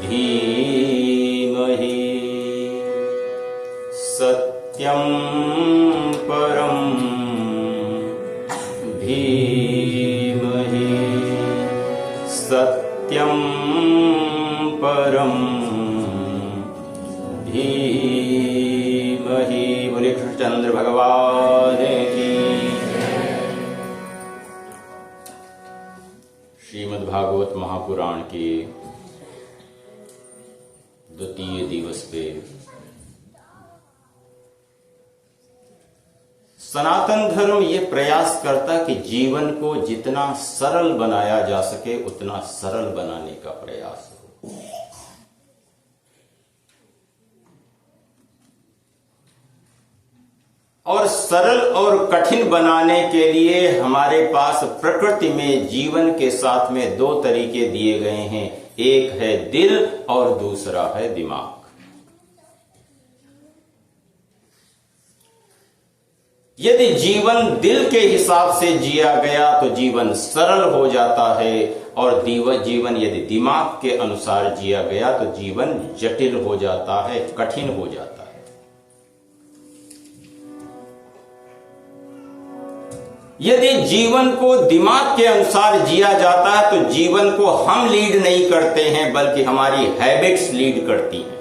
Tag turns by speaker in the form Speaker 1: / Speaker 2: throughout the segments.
Speaker 1: धीमहि सत्यं परं धीमहि सत्यं परं धीमहि। बोले कृष्णचंद्र भगवान की। श्रीमद् भागवत महापुराण के द्वितीय दिवस पे सनातन धर्म ये प्रयास करता कि जीवन को जितना सरल बनाया जा सके उतना सरल बनाने का प्रयास हो। और सरल और कठिन बनाने के लिए हमारे पास प्रकृति में जीवन के साथ में दो तरीके दिए गए हैं, एक है दिल और दूसरा है दिमाग। यदि जीवन दिल के हिसाब से जिया गया तो जीवन सरल हो जाता है, और जीवन यदि दिमाग के अनुसार जिया गया तो जीवन जटिल हो जाता है, कठिन हो जाता है। यदि जीवन को दिमाग के अनुसार जिया जाता है तो जीवन को हम लीड नहीं करते हैं, बल्कि हमारी हैबिट्स लीड करती हैं,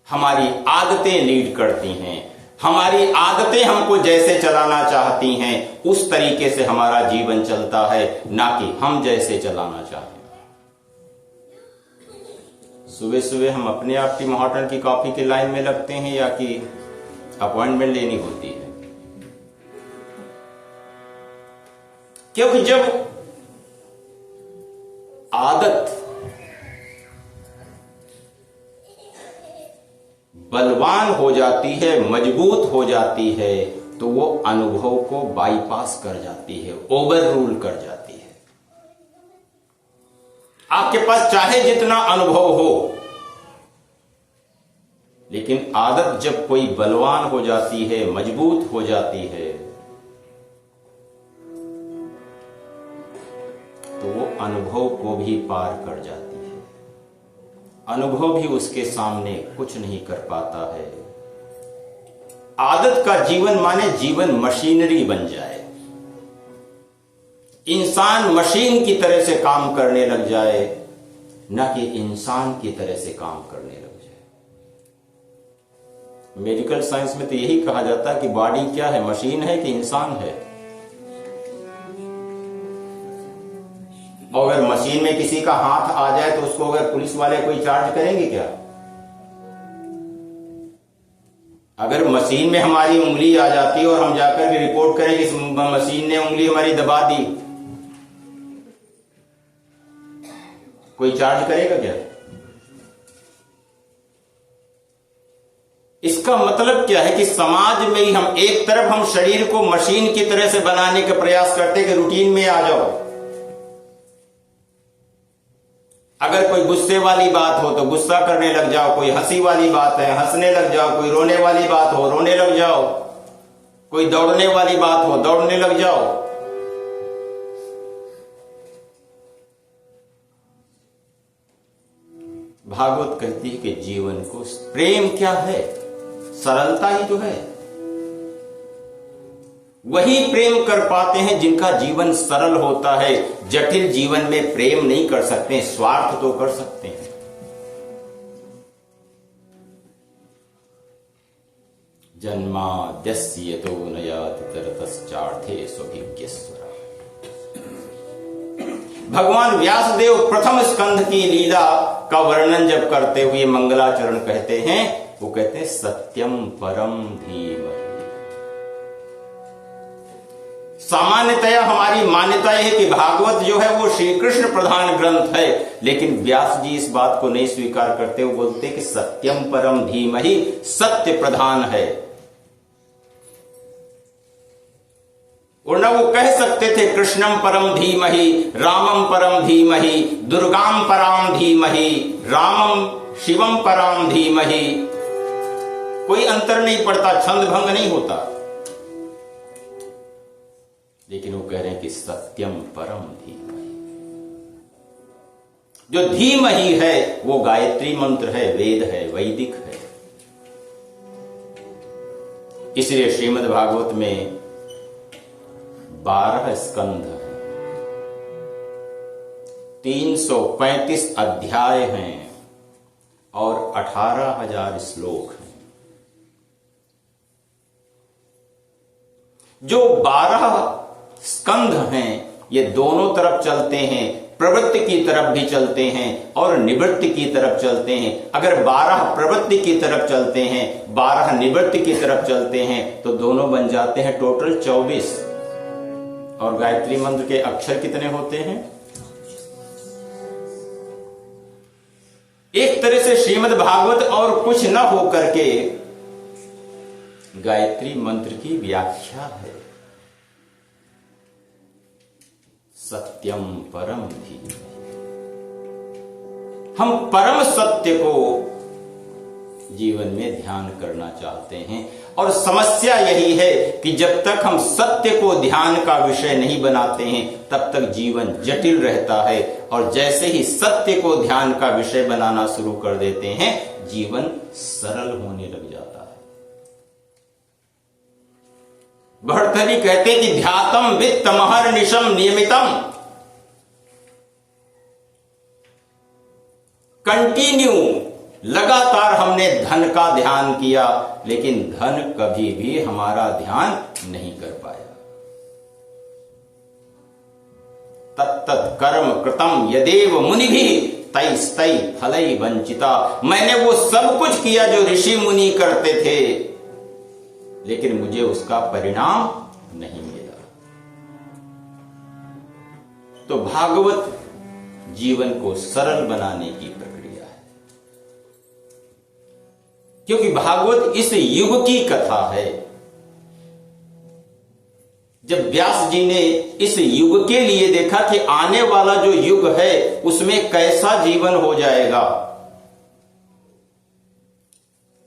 Speaker 1: हमारी आदतें लीड करती हैं। हमारी आदतें हमको जैसे चलाना चाहती हैं उस तरीके से हमारा जीवन चलता है, ना कि हम जैसे चलाना चाहते हैं। सुबह सुबह हम अपने आप की महाटन की कॉफी की लाइन में लगते हैं या कि अपॉइंटमेंट लेनी होती है? क्योंकि जब आदत बलवान हो जाती है, मजबूत हो जाती है, तो वो अनुभव को बाईपास कर जाती है, ओवर रूल कर जाती है। आपके पास चाहे जितना अनुभव हो, लेकिन आदत जब कोई बलवान हो जाती है, मजबूत हो जाती है, तो वो अनुभव को भी पार कर जाती है। अनुभव भी उसके सामने कुछ नहीं कर पाता है। आदत का जीवन माने जीवन मशीनरी बन जाए, इंसान मशीन की तरह से काम करने लग जाए, न कि इंसान की तरह से काम करने लग जाए। मेडिकल साइंस में तो यही कहा जाता है कि बॉडी क्या है, मशीन है कि इंसान है। और अगर मशीन में किसी का हाथ आ जाए तो उसको अगर पुलिस वाले कोई चार्ज करेंगे क्या? अगर मशीन में हमारी उंगली आ जाती है और हम जाकर के रिपोर्ट करें कि मशीन ने उंगली हमारी दबा दी, कोई चार्ज करेगा क्या? इसका मतलब क्या है कि समाज में ही हम एक तरफ हम शरीर को मशीन की तरह से बनाने का प्रयास करते हैं कि रूटीन में आ जाओ। अगर कोई गुस्से वाली बात हो तो गुस्सा करने लग जाओ, कोई हंसी वाली बात है हंसने लग जाओ, कोई रोने वाली बात हो रोने लग जाओ, कोई दौड़ने वाली बात हो दौड़ने लग जाओ। भागवत कहती है कि जीवन को प्रेम क्या है? सरलता ही तो है। वही प्रेम कर पाते हैं जिनका जीवन सरल होता है। जटिल जीवन में प्रेम नहीं कर सकते, स्वार्थ तो कर सकते हैं। जन्माद्यस्य यतो न याति तरतश्चार्थे स्वभिज्ञस्वरा। भगवान व्यासदेव प्रथम स्कंध की लीला का वर्णन जब करते हुए मंगलाचरण कहते हैं, वो कहते हैं सत्यम परम धीमहि। सामान्यतया हमारी मान्यता यह है कि भागवत जो है वो श्री कृष्ण प्रधान ग्रंथ है, लेकिन व्यास जी इस बात को नहीं स्वीकार करते। वो बोलते कि सत्यम परम धीमहि, सत्य प्रधान है। वरना वो कह सकते थे कृष्णम परम धीमहि, रामम परम धीमहि, दुर्गाम पराम धीमहि, रामम शिवम पराम धीमहि। कोई अंतर नहीं पड़ता, छंद भंग नहीं होता। लेकिन वो कह रहे हैं कि सत्यम परम धीमहि। जो धीमहि है वो गायत्री मंत्र है, वेद है, वैदिक है। इसलिए श्रीमद् भागवत में 12 स्कंध है, 335 अध्याय हैं और 18,000 श्लोक हैं। जो 12 स्कंध हैं ये दोनों तरफ चलते हैं, प्रवृत्ति की तरफ भी चलते हैं और निवृत्ति की तरफ चलते हैं। अगर 12 प्रवृत्ति की तरफ चलते हैं, 12 निवृत्ति की तरफ चलते हैं तो दोनों बन जाते हैं टोटल 24। और गायत्री मंत्र के अक्षर कितने होते हैं? एक तरह से श्रीमद् भागवत और कुछ न हो करके गायत्री मंत्र की व्याख्या है। सत्यम परम धीमहि। हम परम सत्य को जीवन में ध्यान करना चाहते हैं और समस्या यही है कि जब तक हम सत्य को ध्यान का विषय नहीं बनाते हैं तब तक जीवन जटिल रहता है, और जैसे ही सत्य को ध्यान का विषय बनाना शुरू कर देते हैं जीवन सरल होने लग जाता है। भर्तृहरि कहते कि ध्यातम वित्तमहर्निशम नियमितम, कंटिन्यू लगातार हमने धन का ध्यान किया, लेकिन धन कभी भी हमारा ध्यान नहीं कर पाया। तत्तत् कर्म कृतम यदेव मुनिभिः तैस्तै फलै वंचिता। मैंने वो सब कुछ किया जो ऋषि मुनि करते थे, लेकिन मुझे उसका परिणाम नहीं मिला। तो भागवत जीवन को सरल बनाने की प्रक्रिया है, क्योंकि भागवत इस युग की कथा है। जब व्यास जी ने इस युग के लिए देखा कि आने वाला जो युग है उसमें कैसा जीवन हो जाएगा,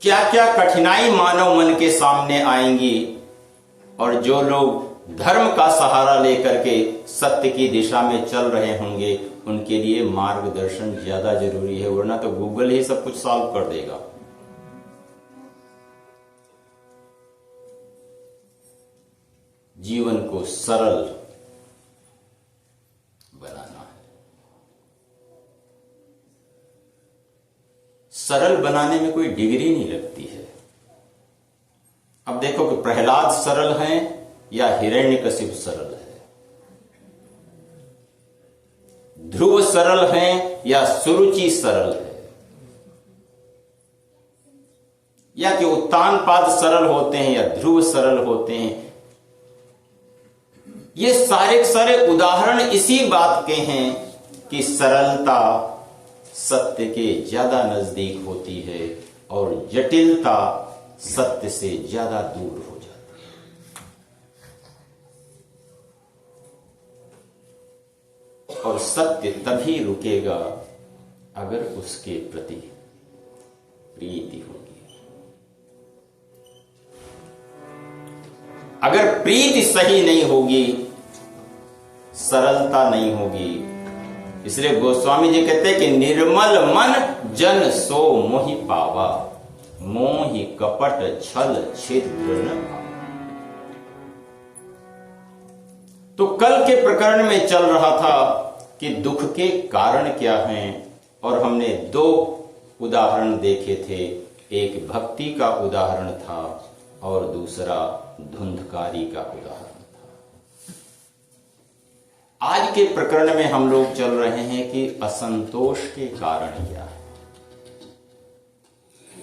Speaker 1: क्या क्या कठिनाई मानव मन के सामने आएंगी, और जो लोग धर्म का सहारा लेकर के सत्य की दिशा में चल रहे होंगे उनके लिए मार्गदर्शन ज्यादा जरूरी है, वरना तो गूगल ही सब कुछ सॉल्व कर देगा। जीवन को सरल बनाना है। सरल बनाने में कोई डिग्री नहीं लगती है। अब देखो कि प्रहलाद सरल हैं या हिरण्यकशिप सरल है, ध्रुव सरल हैं या सुरुचि सरल है, या कि उत्तानपाद सरल होते हैं या ध्रुव सरल होते हैं। ये सारे सारे उदाहरण इसी बात के हैं कि सरलता सत्य के ज्यादा नजदीक होती है और जटिलता सत्य से ज्यादा दूर हो जाती है। और सत्य तभी रुकेगा अगर उसके प्रति प्रीति होगी। अगर प्रीति सही नहीं होगी, सरलता नहीं होगी। इसलिए गोस्वामी जी कहते हैं कि निर्मल मन जन सो मोहि पावा, मोहि कपट छल छिद्र न भावा। तो कल के प्रकरण में चल रहा था कि दुख के कारण क्या हैं, और हमने 2 उदाहरण देखे थे। एक भक्ति का उदाहरण था और दूसरा धुंधकारी का उदाहरण था। आज के प्रकरण में हम लोग चल रहे हैं कि असंतोष के कारण क्या है।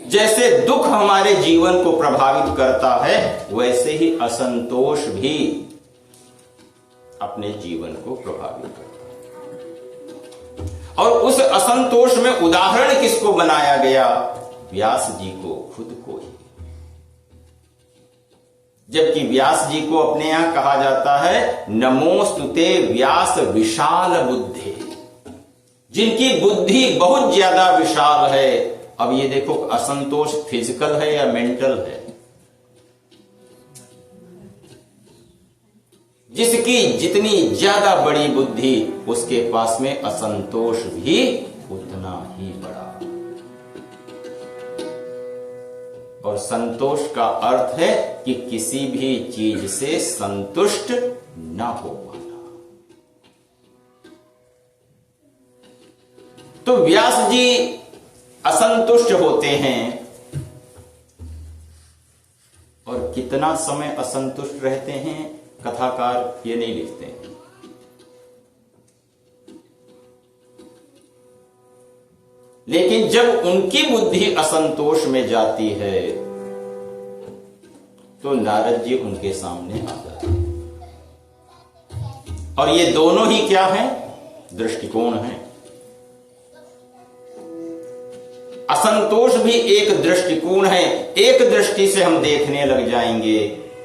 Speaker 1: जैसे दुख हमारे जीवन को प्रभावित करता है, वैसे ही असंतोष भी अपने जीवन को प्रभावित करता है। और उस असंतोष में उदाहरण किसको बनाया गया? व्यास जी को, खुद को ही। जबकि व्यास जी को अपने यहां कहा जाता है नमोस्तुते व्यास विशाल बुद्धि, जिनकी बुद्धि बहुत ज्यादा विशाल है। अब ये देखो, असंतोष फिजिकल है या मेंटल है? जिसकी जितनी ज्यादा बड़ी बुद्धि, उसके पास में असंतोष भी उतना ही बड़ा। और संतोष का अर्थ है कि किसी भी चीज से संतुष्ट ना हो पाना। तो व्यास जी असंतुष्ट होते हैं, और कितना समय असंतुष्ट रहते हैं कथाकार ये नहीं लिखते हैं। लेकिन जब उनकी बुद्धि असंतोष में जाती है तो नारद जी उनके सामने आ जाते हैं। और ये दोनों ही क्या है? दृष्टिकोण है। असंतोष भी एक दृष्टिकोण है। एक दृष्टि से हम देखने लग जाएंगे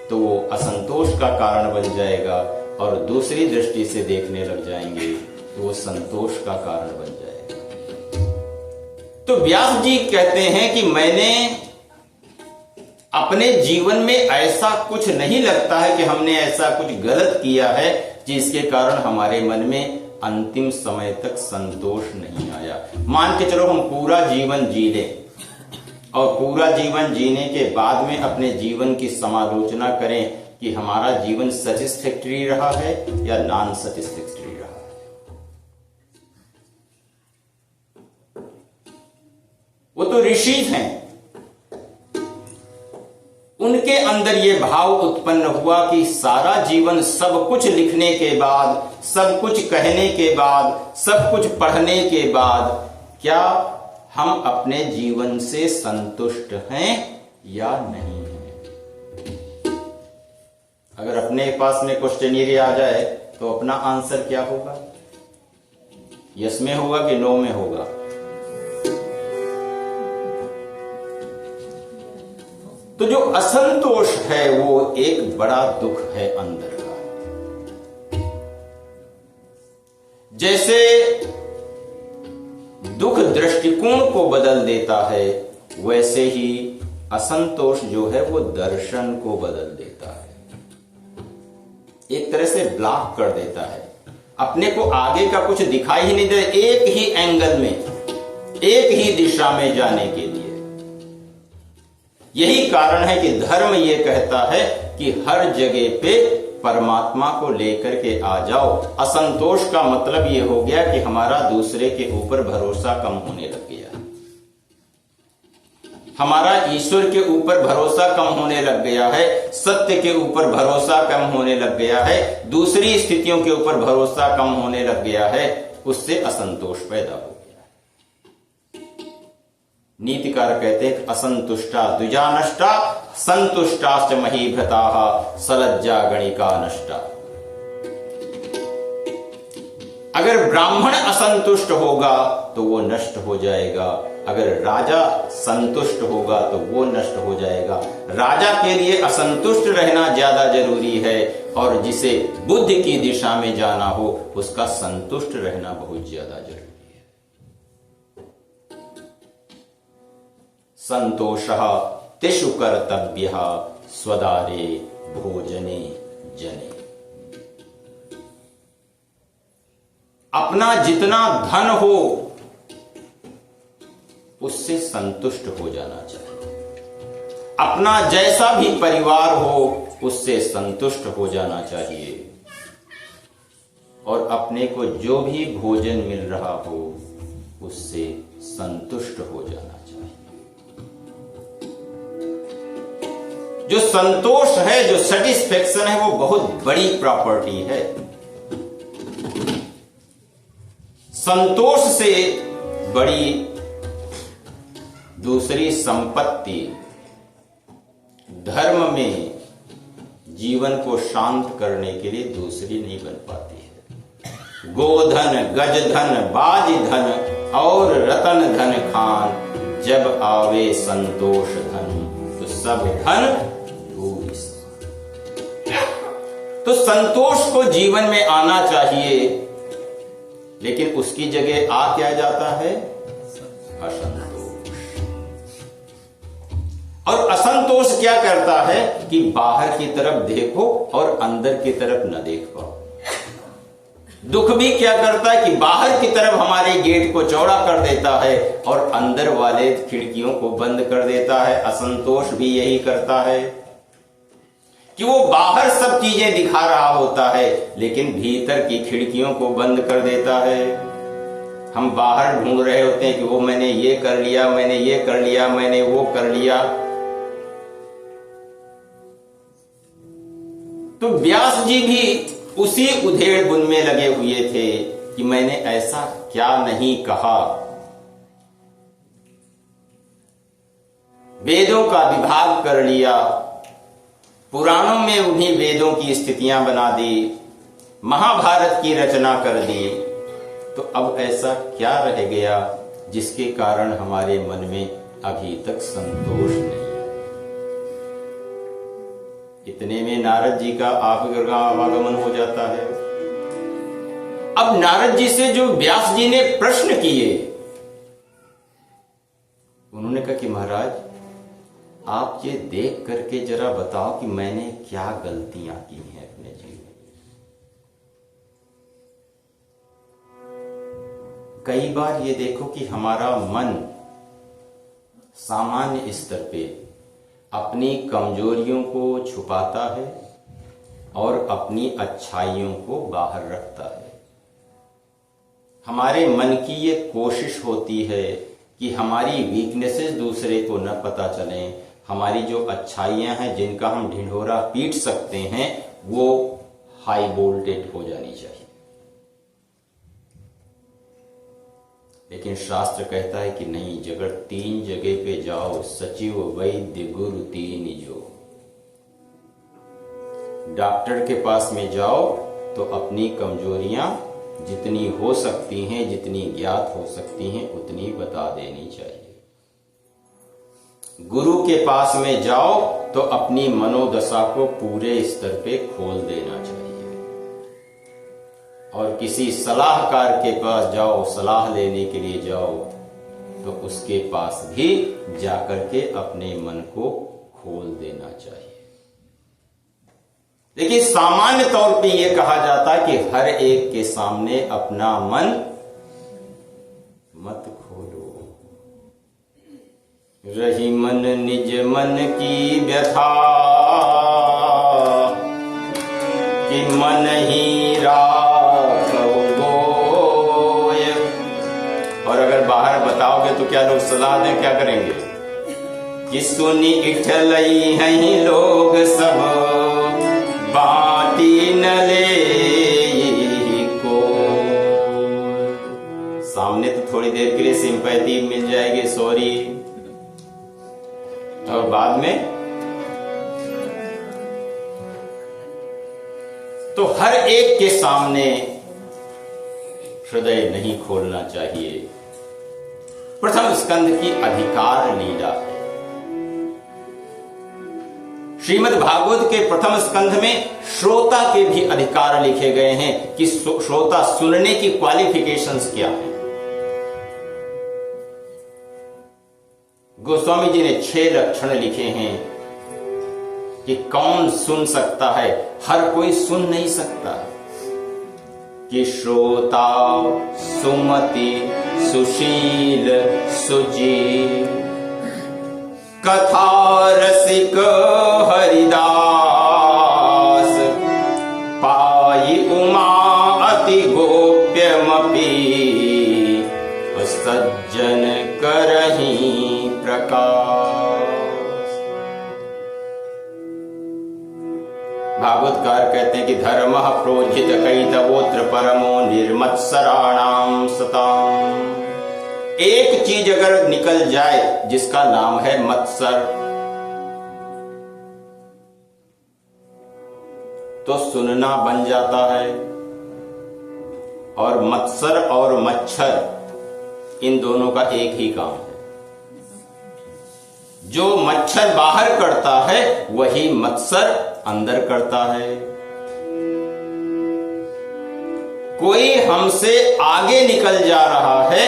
Speaker 1: तो वो असंतोष का कारण बन जाएगा, और दूसरी दृष्टि से देखने लग जाएंगे तो वो संतोष का कारण बन जाएगा। तो व्यास जी कहते हैं कि मैंने अपने जीवन में ऐसा कुछ नहीं लगता है कि हमने ऐसा कुछ गलत किया है जिसके कारण हमारे मन में अंतिम समय तक संतोष नहीं आया। मान के चलो हम पूरा जीवन जी लें, और पूरा जीवन जीने के बाद में अपने जीवन की समालोचना करें कि हमारा जीवन सेटिस्फैक्टरी रहा है या नॉन सेटिस्फैक्टरी रहा है। वो तो ऋषि हैं, उनके अंदर ये भाव उत्पन्न हुआ कि सारा जीवन सब कुछ लिखने के बाद, सब कुछ कहने के बाद, सब कुछ पढ़ने के बाद क्या हम अपने जीवन से संतुष्ट हैं या नहीं हैं? अगर अपने पास में क्वेश्चनियर आ जाए तो अपना आंसर क्या होगा? यस में होगा कि नो में होगा? तो जो असंतोष है वो एक बड़ा दुख है अंदर का। जैसे दुख दृष्टिकोण को बदल देता है, वैसे ही असंतोष जो है वो दर्शन को बदल देता है। एक तरह से ब्लॉक कर देता है, अपने को आगे का कुछ दिखाई ही नहीं दे, एक ही एंगल में, एक ही दिशा में जाने के लिए। यही कारण है कि धर्म ये कहता है कि हर जगह पे परमात्मा को लेकर के आ जाओ। असंतोष का मतलब ये हो गया कि हमारा दूसरे के ऊपर भरोसा कम होने लग गया, हमारा ईश्वर के ऊपर भरोसा कम होने लग गया है, सत्य के ऊपर भरोसा कम होने लग गया है, दूसरी स्थितियों के ऊपर भरोसा कम होने लग गया है। उससे असंतोष पैदा हो गया। नीतिकार कहते हैं असंतुष्टा द्विजा नष्टा, संतुष्टाश्च महीभृताः सलज्जा गणिका नष्टा। अगर ब्राह्मण असंतुष्ट होगा तो वो नष्ट हो जाएगा, अगर राजा संतुष्ट होगा तो वो नष्ट हो जाएगा। राजा के लिए असंतुष्ट रहना ज्यादा जरूरी है, और जिसे बुद्धि की दिशा में जाना हो उसका संतुष्ट रहना बहुत ज्यादा जरूरी है। संतोषः तिषु कर्तव्यः स्वदारे भोजने जने। अपना जितना धन हो उससे संतुष्ट हो जाना चाहिए। अपना जैसा भी परिवार हो उससे संतुष्ट हो जाना चाहिए, और अपने को जो भी भोजन मिल रहा हो उससे संतुष्ट हो जाना चाहिए। जो संतोष है, जो सेटिस्फेक्शन है, वो बहुत बड़ी प्रॉपर्टी है। संतोष से बड़ी दूसरी संपत्ति धर्म में जीवन को शांत करने के लिए दूसरी नहीं बन पाती है। गोधन, गजधन, बाजधन और रतन धन खान, जब आवे संतोष धन तो सब धन भूरि। तो संतोष को जीवन में आना चाहिए, लेकिन उसकी जगह आ क्या जाता है? असंतोष। और असंतोष क्या करता है कि बाहर की तरफ देखो और अंदर की तरफ न देख पाओ। दुख भी क्या करता है कि बाहर की तरफ हमारे गेट को चौड़ा कर देता है और अंदर वाले खिड़कियों को बंद कर देता है। असंतोष भी यही करता है कि वो बाहर सब चीजें दिखा रहा होता है लेकिन भीतर की खिड़कियों को बंद कर देता है। हम बाहर ढूंढ रहे होते हैं कि वो मैंने ये कर लिया, मैंने ये कर लिया, मैंने वो कर लिया। तो व्यास जी भी उसी उधेड़ बुन में लगे हुए थे कि मैंने ऐसा क्या नहीं कहा। वेदों का विभाग कर लिया, पुराणों में उन्हीं वेदों की स्थितियां बना दी, महाभारत की रचना कर दी। तो अब ऐसा क्या रह गया जिसके कारण हमारे मन में अभी तक संतोष नहीं? इतने में नारद जी का आवागमन हो जाता है। अब नारद जी से जो व्यास जी ने प्रश्न किए, उन्होंने कहा कि महाराज आप ये देख करके जरा बताओ कि मैंने क्या गलतियां की हैं अपने जीवन में। कई बार ये देखो कि हमारा मन सामान्य स्तर पे अपनी कमजोरियों को छुपाता है और अपनी अच्छाइयों को बाहर रखता है। हमारे मन की ये कोशिश होती है कि हमारी वीकनेसेस दूसरे को न पता चलें, हमारी जो अच्छाइयां हैं जिनका हम ढिंढोरा पीट सकते हैं वो हाई वोल्टेज हो जानी चाहिए। लेकिन शास्त्र कहता है कि नहीं, जगह तीन जगह पे जाओ, सचिव वैद्य गुरु तीन जो। डॉक्टर के पास में जाओ तो अपनी कमजोरियां जितनी हो सकती हैं, जितनी ज्ञात हो सकती हैं, उतनी बता देनी चाहिए। गुरु के पास में जाओ तो अपनी मनोदशा को पूरे स्तर पे खोल देना चाहिए। और किसी सलाहकार के पास जाओ, सलाह लेने के लिए जाओ, तो उसके पास भी जाकर के अपने मन को खोल देना चाहिए। देखिए, सामान्य तौर पे यह कहा जाता है कि हर एक के सामने अपना मन मत खोलो। रही मन निज मन की व्यथा, कि मन ही राखो बोय। और अगर बाहर बताओगे तो क्या लोग सलाह दें, क्या करेंगे कि सुनी इठलई हैं लोग सब, बाटी न ले को। सामने तो थोड़ी देर के लिए सिंपैथी मिल जाएगी, सॉरी, और बाद में तो हर एक के सामने हृदय नहीं खोलना चाहिए। प्रथम स्कंध की अधिकार लीला है। श्रीमद् भागवत के प्रथम स्कंध में श्रोता के भी अधिकार लिखे गए हैं कि श्रोता सुनने की क्वालिफिकेशंस क्या है। गोस्वामी जी ने 6 लक्षण लिखे हैं कि कौन सुन सकता है। हर कोई सुन नहीं सकता। कि श्रोता सुमति सुशील सुजीव, कथा रसिक हरिदास, पाई उमा अति गोप्यमपि, सज्जन करहि प्रकाश। भागवतकार कहते हैं कि धर्म प्रोजित कैतवोत्र परमो निर्मत्सराणाम सताम। एक चीज अगर निकल जाए जिसका नाम है मत्सर, तो सुनना बन जाता है। और मत्सर और मच्छर, इन दोनों का एक ही काम है। जो मच्छर बाहर करता है वही मत्सर अंदर करता है। कोई हमसे आगे निकल जा रहा है,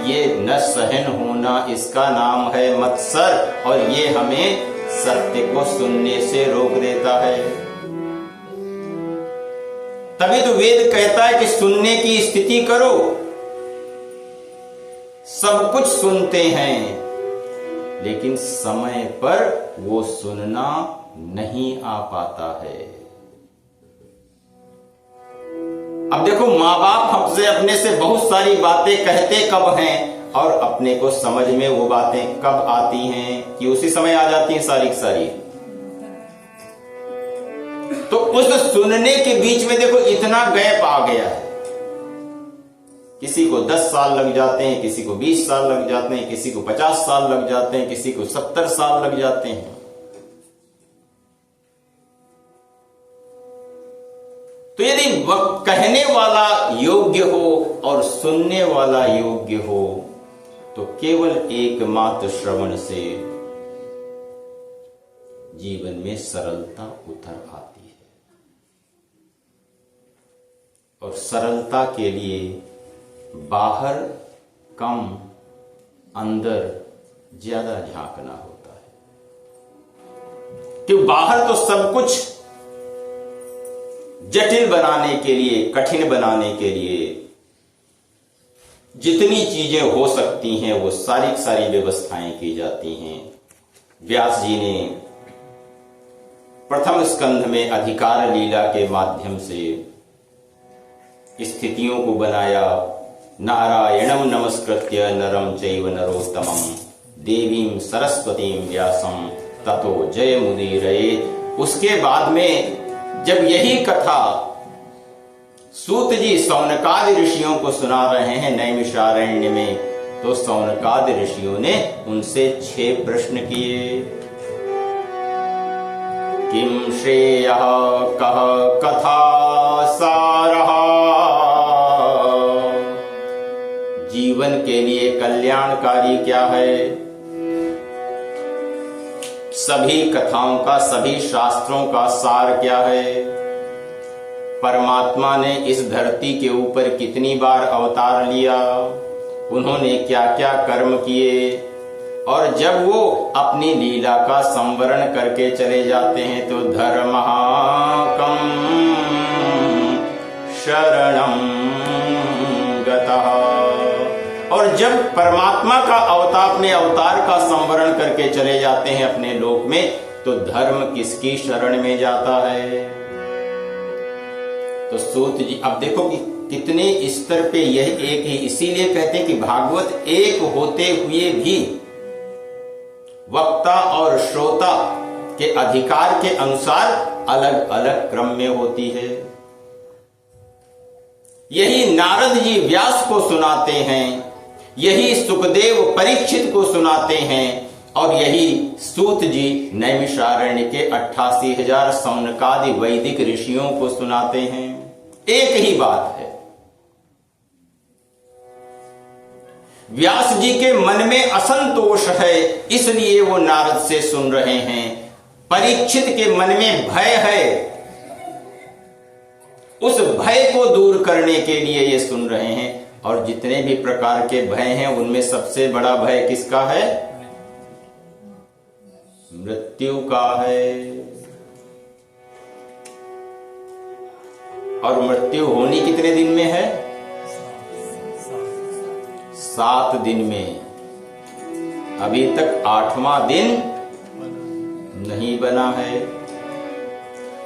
Speaker 1: ये न सहन होना, इसका नाम है मत्सर, और ये हमें सत्य को सुनने से रोक देता है। तभी तो वेद कहता है कि सुनने की स्थिति करो। सब कुछ सुनते हैं, लेकिन समय पर वो सुनना नहीं आ पाता है। अब देखो, माँ बाप हमसे अपने से बहुत सारी बातें कहते कब हैं, और अपने को समझ में वो बातें कब आती हैं कि उसी समय आ जाती हैं सारी की सारी। तो उस सुनने के बीच में देखो इतना गैप आ गया है। किसी को 10 साल लग जाते हैं, किसी को 20 साल लग जाते हैं, किसी को 50 साल लग जाते हैं, किसी को 70 साल लग जाते हैं। तो यदि कहने वाला योग्य हो और सुनने वाला योग्य हो, तो केवल एकमात्र श्रवण से जीवन में सरलता उतर आती है। और सरलता के लिए बाहर कम, अंदर ज्यादा झांकना होता है। क्यों? बाहर तो सब कुछ जटिल बनाने के लिए, कठिन बनाने के लिए जितनी चीजें हो सकती हैं वो सारी सारी व्यवस्थाएं की जाती हैं। व्यास जी ने प्रथम स्कंध में अधिकार लीला के माध्यम से स्थितियों को बनाया। नारायणं नमस्कृत्य नरं चैव नरोत्तमं देवीं सरस्वतीं व्यासं ततो जयमुदीरयेत्। उसके बाद में जब यही कथा सूत जी सौनकादि ऋषियों को सुना रहे हैं नैमिषारण्य में, तो सौनकादि ऋषियों ने उनसे 6 प्रश्न किए। किम श्रेयः कः कथा सारः, जीवन के लिए कल्याणकारी क्या है। सभी कथाओं का, सभी शास्त्रों का सार क्या है। परमात्मा ने इस धरती के ऊपर कितनी बार अवतार लिया, उन्होंने क्या क्या कर्म किए, और जब वो अपनी लीला का संवरण करके चले जाते हैं तो धर्मकं शरणं गतः। और जब परमात्मा का अपने अवतार का संवरण करके चले जाते हैं अपने लोक में, तो धर्म किसकी शरण में जाता है। तो सूत जी, अब देखो कि कितने स्तर पे यह एक ही, इसीलिए कहते हैं कि भागवत एक होते हुए भी वक्ता और श्रोता के अधिकार के अनुसार अलग अलग क्रम में होती है। यही नारद जी व्यास को सुनाते हैं, यही सुखदेव परीक्षित को सुनाते हैं, और यही सूत जी नैमिषारण्य के 88,000 सौनकादि वैदिक ऋषियों को सुनाते हैं। एक ही बात है। व्यास जी के मन में असंतोष है, इसलिए वो नारद से सुन रहे हैं। परीक्षित के मन में भय है, उस भय को दूर करने के लिए ये सुन रहे हैं। और जितने भी प्रकार के भय हैं, उनमें सबसे बड़ा भय किसका है? मृत्यु का है। और मृत्यु होनी कितने दिन में है? 7 दिन में। अभी तक 8वां दिन नहीं बना है।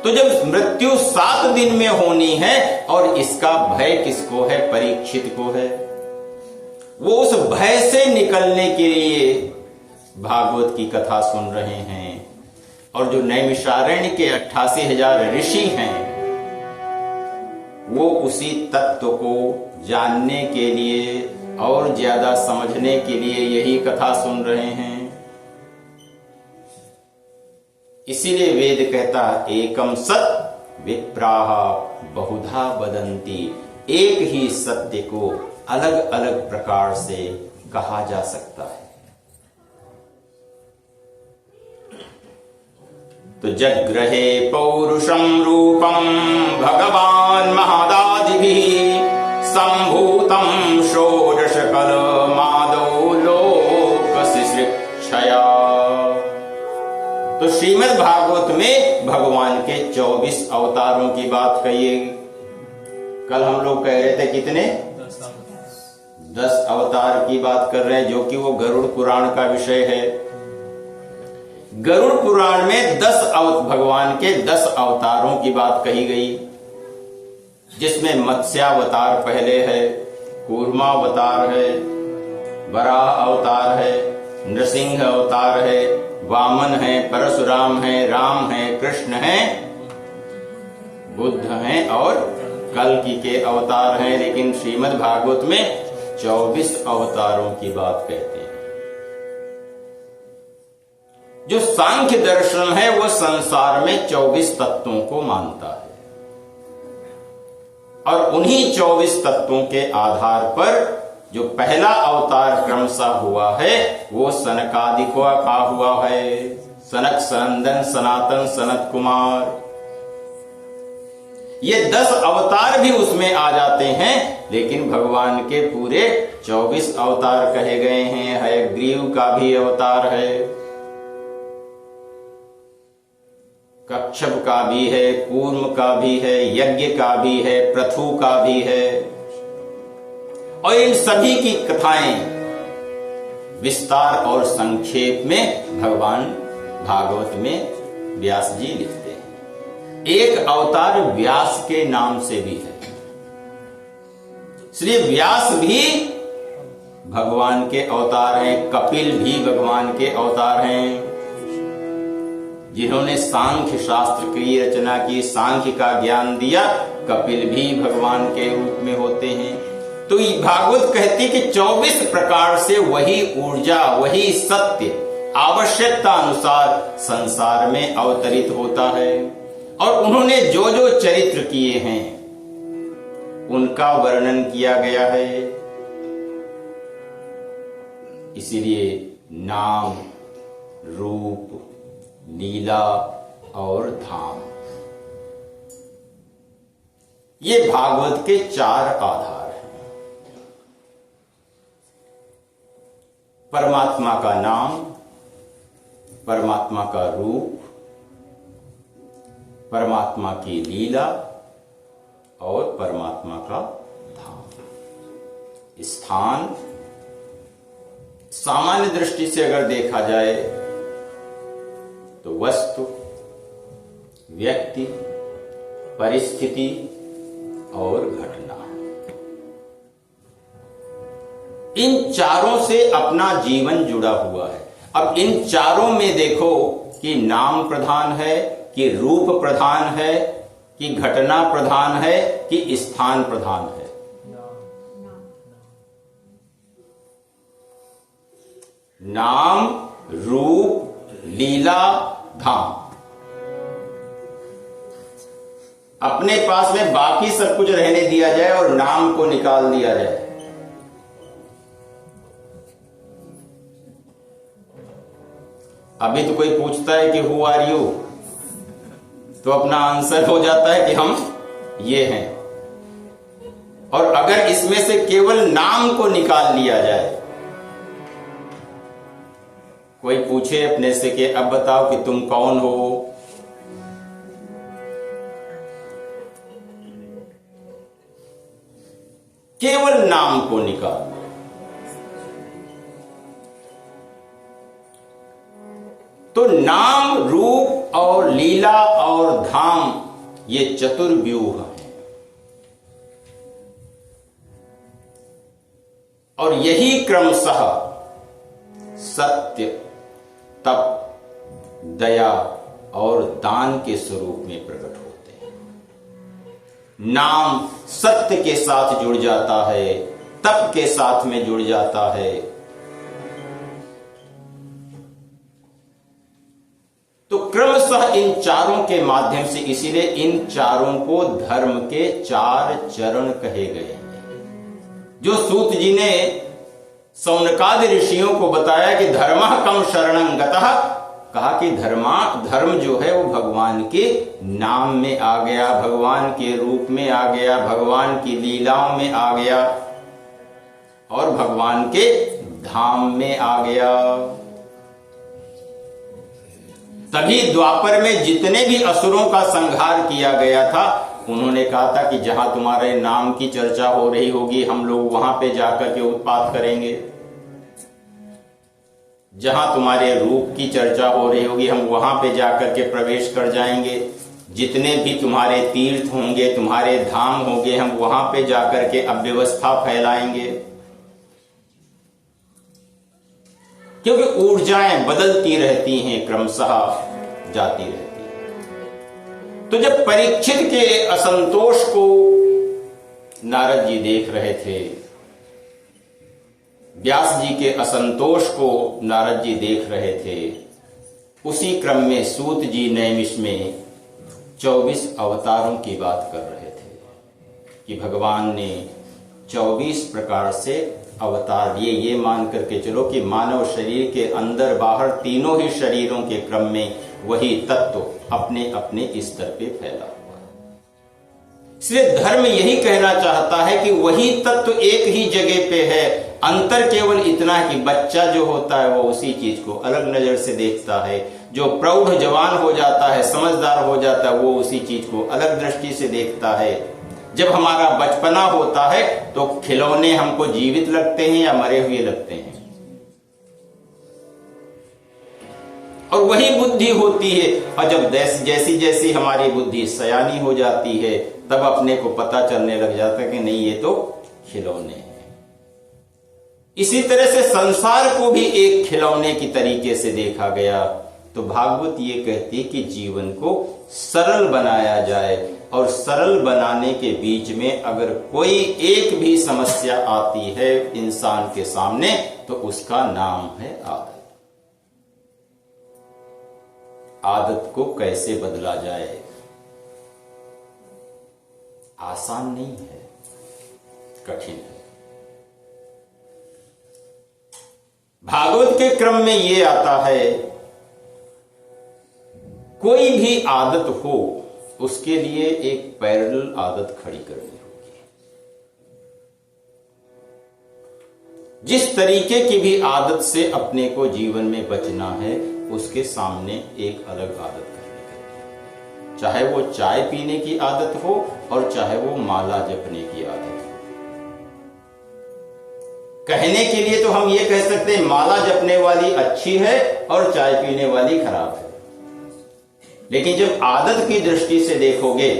Speaker 1: तो जब मृत्यु 7 दिन में होनी है, और इसका भय किसको है? परीक्षित को है। वो उस भय से निकलने के लिए भागवत की कथा सुन रहे हैं। और जो नैमिषारण्य के 88,000 ऋषि हैं, वो उसी तत्व को जानने के लिए और ज्यादा समझने के लिए यही कथा सुन रहे हैं। इसीलिए वेद कहता एकम सत् विप्राः बहुधा वदन्ति। एक ही सत्य को अलग अलग प्रकार से कहा जा सकता है। तो जग्रहे पौरुषं रूपं भगवान् महादादिभिः संभूतम षोडश कलमादौ लोक शिश्रिक्षया। तो श्रीमद् भागवत में भगवान के 24 अवतारों की बात कही। कल हम लोग कह रहे थे कितने? 10 अवतार की बात कर रहे हैं, जो कि वो गरुड़ पुराण का विषय है। गरुड़ पुराण में भगवान के 10 अवतारों की बात कही गई, जिसमें मत्स्यावतार पहले है, कूर्मावतार है, वराह अवतार है, नृसिंह अवतार है, वामन है, परशुराम है, राम है, कृष्ण है, बुद्ध हैं और कल्कि के अवतार हैं। लेकिन श्रीमद् भागवत में 24 अवतारों की बात कहते हैं। जो सांख्य दर्शन है वो संसार में 24 तत्वों को मानता है, और उन्हीं 24 तत्वों के आधार पर जो पहला अवतार क्रमशः हुआ है वो सनकादिक का हुआ है। सनक, सनंदन, सनातन, सनत कुमार, ये 10 अवतार भी उसमें आ जाते हैं। लेकिन भगवान के पूरे 24 अवतार कहे गए हैं। हयग्रीव का भी अवतार है, कच्छप का भी है, कूर्म का भी है, यज्ञ का भी है, पृथु का भी है। और इन सभी की कथाएं विस्तार और संक्षेप में भगवान भागवत में व्यास जी लिखते हैं। एक अवतार व्यास के नाम से भी है, इसलिए व्यास भी भगवान के अवतार हैं। कपिल भी भगवान के अवतार हैं, जिन्होंने सांख्य शास्त्र की रचना की, सांख्य का ज्ञान दिया। कपिल भी भगवान के रूप में होते हैं। तो ये भागवत कहती कि 24 प्रकार से वही ऊर्जा, वही सत्य आवश्यकता अनुसार संसार में अवतरित होता है। और उन्होंने जो जो चरित्र किए हैं उनका वर्णन किया गया है। इसीलिए नाम, रूप, लीला और धाम, ये भागवत के 4 आधार हैं। परमात्मा का नाम, परमात्मा का रूप, परमात्मा की लीला और परमात्मा का धाम। स्थान सामान्य दृष्टि से अगर देखा जाए तो वस्तु, व्यक्ति, परिस्थिति और घटना, इन चारों से अपना जीवन जुड़ा हुआ है। अब इन चारों में देखो कि नाम प्रधान है, कि रूप प्रधान है, कि घटना प्रधान है, कि स्थान प्रधान है। नाम, रूप, लीला, धाम। अपने पास में बाकी सब कुछ रहने दिया जाए और नाम को निकाल दिया जाए, अभी तो कोई पूछता है कि हु आर यू, तो अपना आंसर हो जाता है कि हम ये हैं। और अगर इसमें से केवल नाम को निकाल लिया जाए, कोई पूछे अपने से कि अब बताओ कि तुम कौन हो, केवल नाम को निकाल, तो नाम, रूप और लीला और धाम, ये चतुर्व्यूह हैं। और यही क्रमशः सत्य, तप, दया और दान के स्वरूप में प्रकट होते हैं। नाम सत्य के साथ जुड़ जाता है, तप के साथ में जुड़ जाता है। तो क्रमशः इन चारों के माध्यम से, इसीलिए इन चारों को धर्म के 4 चरण कहे गए हैं। जो सूत जी ने सौनकादि ऋषियों को बताया कि धर्मः कम शरणं गतः कहा कि धर्म जो है वो भगवान के नाम में आ गया, भगवान के रूप में आ गया, भगवान की लीलाओं में आ गया और भगवान के धाम में आ गया। तभी द्वापर में जितने भी असुरों का संहार किया गया था, उन्होंने कहा था कि जहां तुम्हारे नाम की चर्चा हो रही होगी हम लोग वहां पे जाकर के उत्पात करेंगे, जहां तुम्हारे रूप की चर्चा हो रही होगी हम वहां पे जाकर के प्रवेश कर जाएंगे, जितने भी तुम्हारे तीर्थ होंगे, तुम्हारे धाम होंगे, हम वहां पे जाकर के अव्यवस्था फैलाएंगे। क्योंकि ऊर्जाएं बदलती रहती हैं, क्रमशः जाती रहती हैं। तो जब परीक्षित के असंतोष को नारद जी देख रहे थे, व्यास जी के असंतोष को नारद जी देख रहे थे, उसी क्रम में सूत जी नैमिष में 24 अवतारों की बात कर रहे थे कि भगवान ने 24 प्रकार से अवतार लिए। ये मान करके चलो कि मानव शरीर के अंदर बाहर तीनों ही शरीरों के क्रम में वही तत्व अपने अपने स्तर पे फैला हुआ है। इसलिए धर्म यही कहना चाहता है कि वही तत्व एक ही जगह पे है, अंतर केवल इतना है कि बच्चा जो होता है वो उसी चीज को अलग नजर से देखता है, जो प्रौढ़ जवान हो जाता है, समझदार हो जाता है, वो उसी चीज को अलग दृष्टि से देखता है। जब हमारा बचपना होता है तो खिलौने हमको जीवित लगते हैं या मरे हुए लगते हैं, और वही बुद्धि होती है। और जब जैसी जैसी हमारी बुद्धि सयानी हो जाती है तब अपने को पता चलने लग जाता है कि नहीं ये तो खिलौने हैं। इसी तरह से संसार को भी एक खिलौने की तरीके से देखा गया। तो भागवत ये कहती कि जीवन को सरल बनाया जाए, और सरल बनाने के बीच में अगर कोई एक भी समस्या आती है इंसान के सामने तो उसका नाम है आदत। आदत को कैसे बदला जाए, आसान नहीं है, कठिन है। भागवत के क्रम में ये आता है, कोई भी आदत हो उसके लिए एक पैरेलल आदत खड़ी करनी होगी। जिस तरीके की भी आदत से अपने को जीवन में बचना है उसके सामने एक अलग आदत करनी है, चाहे वो चाय पीने की आदत हो और चाहे वो माला जपने की आदत हो। कहने के लिए तो हम ये कह सकते हैं माला जपने वाली अच्छी है और चाय पीने वाली खराब है, लेकिन जब आदत की दृष्टि से देखोगे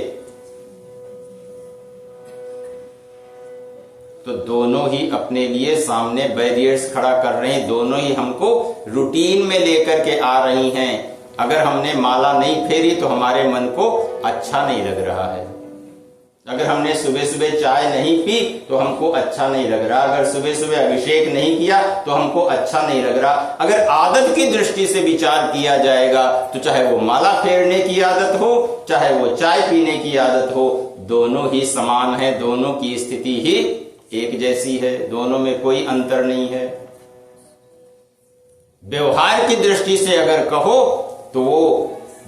Speaker 1: तो दोनों ही अपने लिए सामने बैरियर्स खड़ा कर रहे हैं, दोनों ही हमको रूटीन में लेकर के आ रही हैं। अगर हमने माला नहीं फेरी तो हमारे मन को अच्छा नहीं लग रहा है, अगर हमने सुबह सुबह चाय नहीं पी तो हमको अच्छा नहीं लग रहा, अगर सुबह सुबह अभिषेक नहीं किया तो हमको अच्छा नहीं लग रहा। अगर आदत की दृष्टि से विचार किया जाएगा तो चाहे वो माला फेरने की आदत हो, चाहे वो चाय पीने की आदत हो, दोनों ही समान है, दोनों की स्थिति ही एक जैसी है, दोनों में कोई अंतर नहीं है। व्यवहार की दृष्टि से अगर कहो तो वो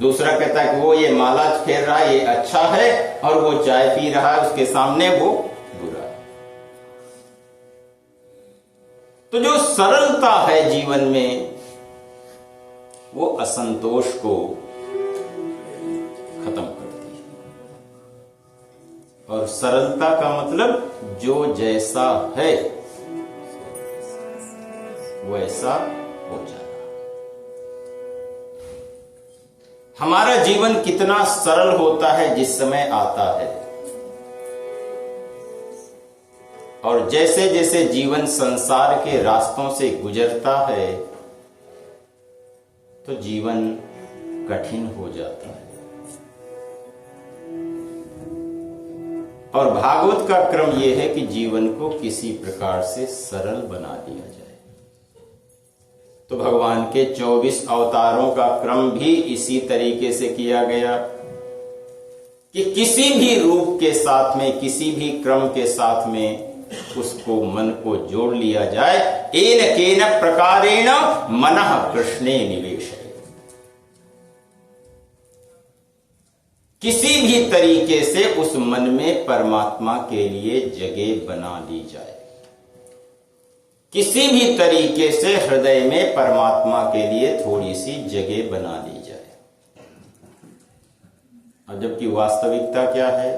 Speaker 1: दूसरा कहता है कि वो ये माला फेर रहा है ये अच्छा है, और वो चाय पी रहा है उसके सामने वो बुरा है। तो जो सरलता है जीवन में वो असंतोष को खत्म करती है, और सरलता का मतलब जो जैसा है वैसा हो जाना। हमारा जीवन कितना सरल होता है जिस समय आता है, और जैसे जैसे जीवन संसार के रास्तों से गुजरता है तो जीवन कठिन हो जाता है। और भागवत का क्रम यह है कि जीवन को किसी प्रकार से सरल बना दिया जाए। तो भगवान के 24 अवतारों का क्रम भी इसी तरीके से किया गया कि किसी भी रूप के साथ में, किसी भी क्रम के साथ में उसको मन को जोड़ लिया जाए। एन केन प्रकारेण मनः कृष्णे निवेशय। किसी भी तरीके से उस मन में परमात्मा के लिए जगह बना ली जाए, किसी भी तरीके से हृदय में परमात्मा के लिए थोड़ी सी जगह बना ली जाए। और जबकि वास्तविकता क्या है,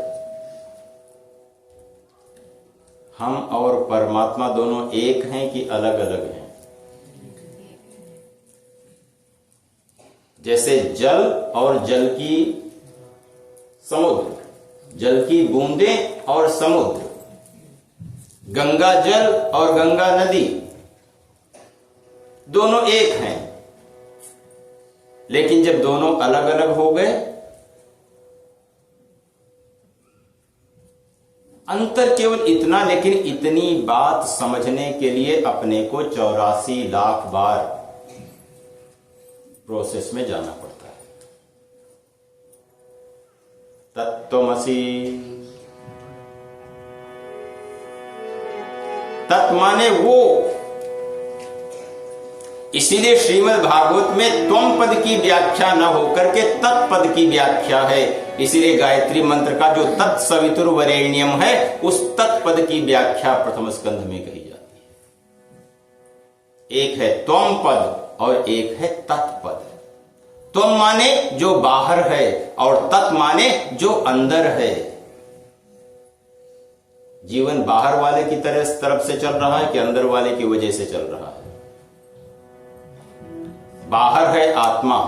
Speaker 1: हम और परमात्मा दोनों एक हैं कि अलग अलग हैं? जैसे जल और जल की समुद्र, जल की बूंदें और समुद्र, गंगा जल और गंगा नदी दोनों एक हैं, लेकिन जब दोनों अलग अलग हो गए, अंतर केवल इतना, लेकिन इतनी बात समझने के लिए अपने को 84 लाख बार प्रोसेस में जाना पड़ता है। तत्त्वमसि, तत् माने वो, इसीलिए श्रीमद् भागवत में त्वम पद की व्याख्या न होकर के तत्पद की व्याख्या है। इसीलिए गायत्री मंत्र का जो तत्सवितुर्वरेण्यम है, उस तत्पद की व्याख्या प्रथम स्कंध में कही जाती है। एक है त्वम पद और एक है तत्पद। त्वम माने जो बाहर है और तत् माने जो अंदर है। जीवन बाहर वाले की तरफ से चल रहा है कि अंदर वाले की वजह से चल रहा है? बाहर है आत्मा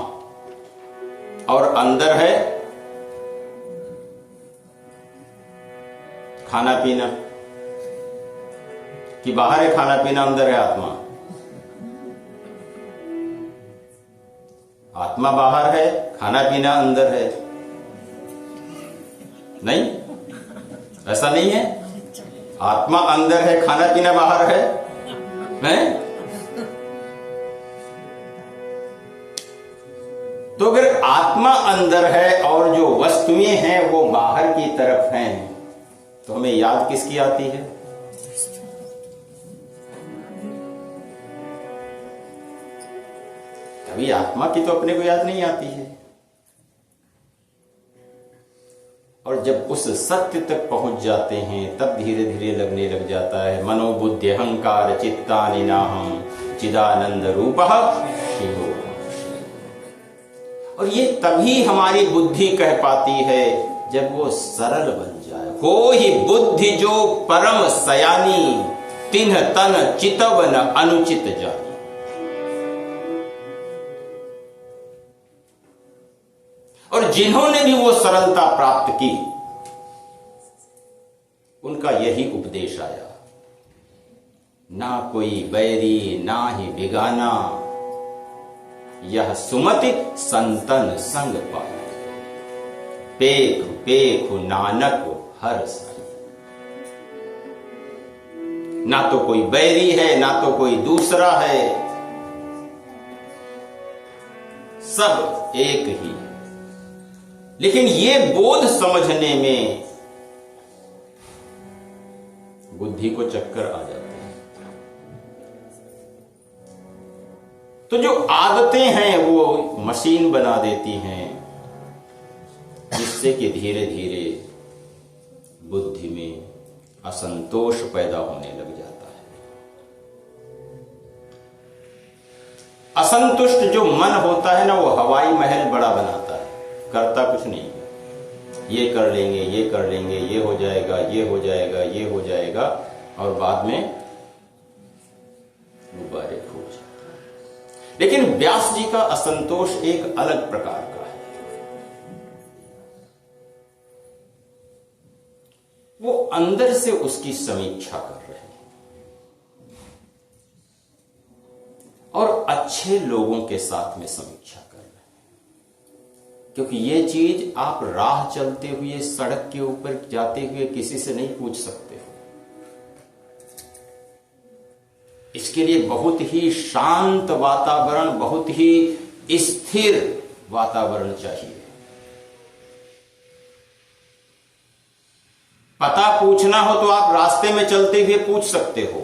Speaker 1: और अंदर है खाना पीना, कि बाहर है खाना पीना, अंदर है आत्मा? आत्मा बाहर है, खाना पीना अंदर है। नहीं, ऐसा नहीं है। आत्मा अंदर है, खाना पीना बाहर है, हैं? तो अगर आत्मा अंदर है और जो वस्तुएं हैं वो बाहर की तरफ हैं, तो हमें याद किसकी आती है? अभी आत्मा की तो अपने को याद नहीं आती है। और जब उस सत्य तक पहुंच जाते हैं, तब धीरे धीरे लगने लग जाता है मनोबुद्धि अहंकार चित्तानि नाहं चिदानंद रूपः शिवो। और ये तभी हमारी बुद्धि कह पाती है जब वो सरल बन जाए। हो ही बुद्धि जो परम सयानी, तिन्ह तन चितव न अनुचित जानी। और जिन्होंने भी वो सरलता प्राप्त की, उनका यही उपदेश आया, ना कोई बैरी ना ही बिगाना, यह सुमति संतन संग पाए, पेख पेख नानक हर साई। ना तो कोई बैरी है, ना तो कोई दूसरा है, सब एक ही है। लेकिन ये बोध समझने में बुद्धि को चक्कर आ जाते हैं। तो जो आदतें हैं वो मशीन बना देती हैं, जिससे कि धीरे धीरे बुद्धि में असंतोष पैदा होने लग जाता है। असंतुष्ट जो मन होता है ना, वो हवाई महल बड़ा बनाता है, करता कुछ नहीं। ये कर लेंगे, ये कर लेंगे, ये हो जाएगा, ये हो जाएगा, ये हो जाएगा, और बाद में गुब्बारे फूट जाते। लेकिन व्यास जी का असंतोष एक अलग प्रकार का है। वो अंदर से उसकी समीक्षा कर रहे हैं और अच्छे लोगों के साथ में समीक्षा कर रहे हैं। क्योंकि ये चीज आप राह चलते हुए, सड़क के ऊपर जाते हुए किसी से नहीं पूछ सकते हो। इसके लिए बहुत ही शांत वातावरण, बहुत ही स्थिर वातावरण चाहिए। पता पूछना हो तो आप रास्ते में चलते हुए पूछ सकते हो,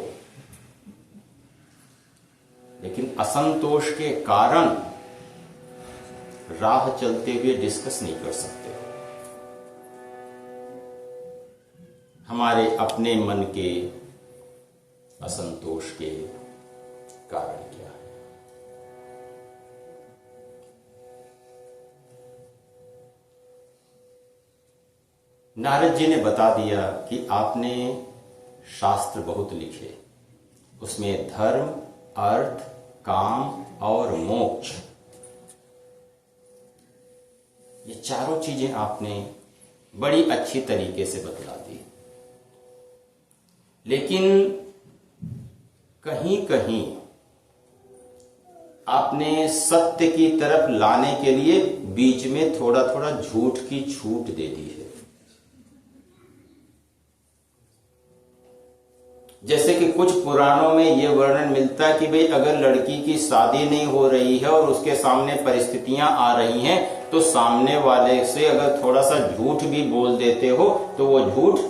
Speaker 1: लेकिन असंतोष के कारण राह चलते हुए डिस्कस नहीं कर सकते हो। हमारे अपने मन के असंतोष के कारण क्या है? नारद जी ने बता दिया कि आपने शास्त्र बहुत लिखे, उसमें धर्म, अर्थ, काम और मोक्ष, ये चारों चीजें आपने बड़ी अच्छी तरीके से बतला दी। लेकिन कहीं कहीं आपने सत्य की तरफ लाने के लिए बीच में थोड़ा थोड़ा झूठ की छूट दे दी है। जैसे कि कुछ पुराणों में यह वर्णन मिलता है कि भाई अगर लड़की की शादी नहीं हो रही है और उसके सामने परिस्थितियां आ रही हैं, तो सामने वाले से अगर थोड़ा सा झूठ भी बोल देते हो तो वो झूठ,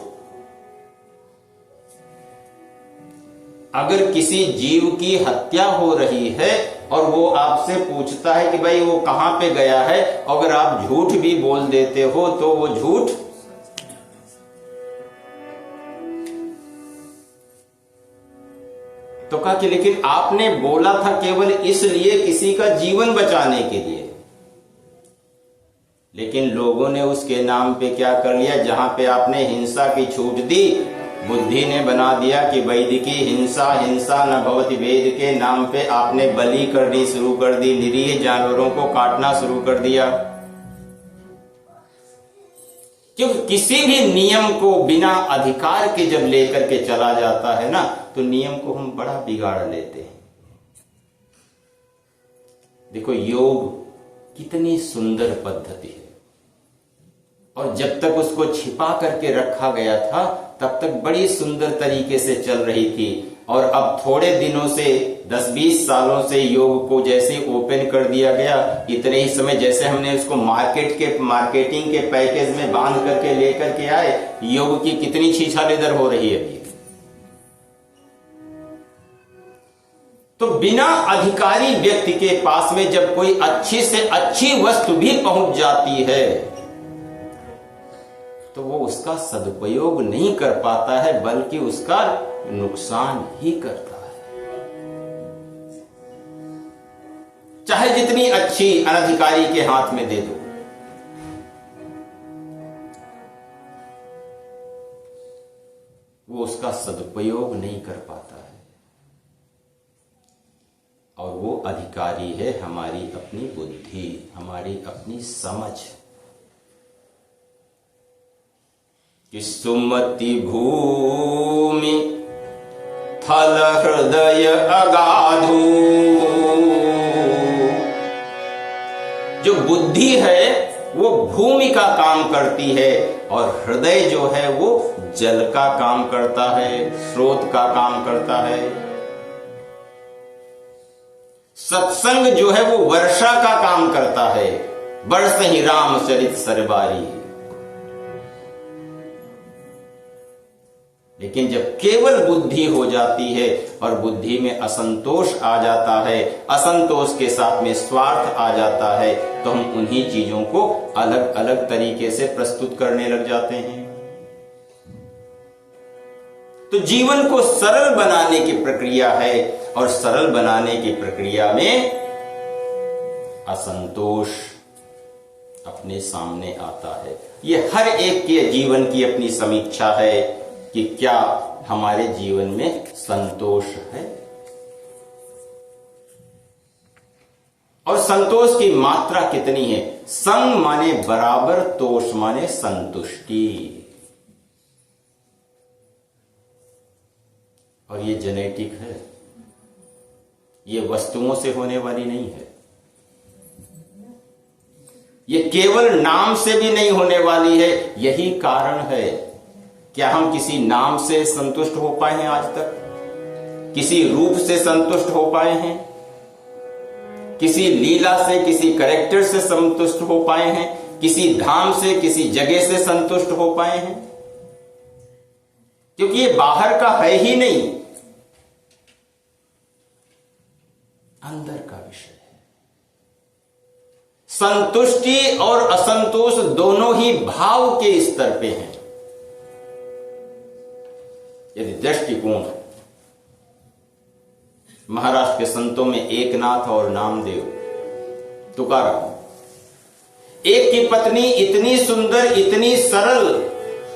Speaker 1: अगर किसी जीव की हत्या हो रही है और वो आपसे पूछता है कि भाई वो कहां पे गया है, अगर आप झूठ भी बोल देते हो तो वो झूठ तो कहा कि लेकिन आपने बोला था केवल इसलिए, किसी का जीवन बचाने के लिए। लेकिन लोगों ने उसके नाम पे क्या कर लिया, जहां पे आपने हिंसा की छूट दी, बुद्धि ने बना दिया कि वैदिकी हिंसा हिंसा न भवति वेद के नाम पे आपने बलि करनी शुरू कर दी, निरीह जानवरों को काटना शुरू कर दिया। क्योंकि किसी भी नियम को बिना अधिकार के जब लेकर के चला जाता है ना, तो नियम को हम बड़ा बिगाड़ लेते हैं। देखो, योग कितनी सुंदर पद्धति है, और जब तक उसको छिपा करके रखा गया था तब तक बड़ी सुंदर तरीके से चल रही थी। और अब थोड़े दिनों से 10-20 सालों से योग को जैसे ओपन कर दिया गया, इतने ही समय जैसे हमने उसको मार्केटिंग के पैकेज में बांध करके लेकर के आए, योग की कितनी छीछालेदर हो रही है अभी। तो बिना अधिकारी व्यक्ति के पास में जब कोई अच्छी से अच्छी वस्तु भी पहुंच जाती है तो वो उसका सदुपयोग नहीं कर पाता है, बल्कि उसका नुकसान ही करता है। चाहे जितनी अच्छी अनधिकारी के हाथ में दे दो, वो उसका सदुपयोग नहीं कर पाता है। और वो अधिकारी है हमारी अपनी बुद्धि, हमारी अपनी समझ। कि सुमति भूमि थल हृदय अगाधु, जो बुद्धि है वो भूमि का काम करती है, और हृदय जो है वो जल का काम करता है, स्रोत का काम करता है। सत्संग जो है वो वर्षा का काम करता है, बरस ही रामचरित सरबारी। लेकिन जब केवल बुद्धि हो जाती है और बुद्धि में असंतोष आ जाता है, असंतोष के साथ में स्वार्थ आ जाता है, तो हम उन्हीं चीजों को अलग अलग तरीके से प्रस्तुत करने लग जाते हैं। तो जीवन को सरल बनाने की प्रक्रिया है, और सरल बनाने की प्रक्रिया में असंतोष अपने सामने आता है। ये हर एक के जीवन की अपनी समीक्षा है कि क्या हमारे जीवन में संतोष है, और संतोष की मात्रा कितनी है। संग माने बराबर, तोष माने संतुष्टि। और ये जेनेटिक है, ये वस्तुओं से होने वाली नहीं है, ये केवल नाम से भी नहीं होने वाली है। यही कारण है, क्या हम किसी नाम से संतुष्ट हो पाए हैं आज तक? किसी रूप से संतुष्ट हो पाए हैं? किसी लीला से, किसी कैरेक्टर से संतुष्ट हो पाए हैं? किसी धाम से, किसी जगह से संतुष्ट हो पाए हैं? क्योंकि ये बाहर का है ही नहीं, अंदर का विषय है। संतुष्टि और असंतोष दोनों ही भाव के स्तर पे हैं। यदि दृष्टिकोण, महाराष्ट्र के संतों में एकनाथ और नामदेव, तुकाराम, एक की पत्नी इतनी सुंदर, इतनी सरल,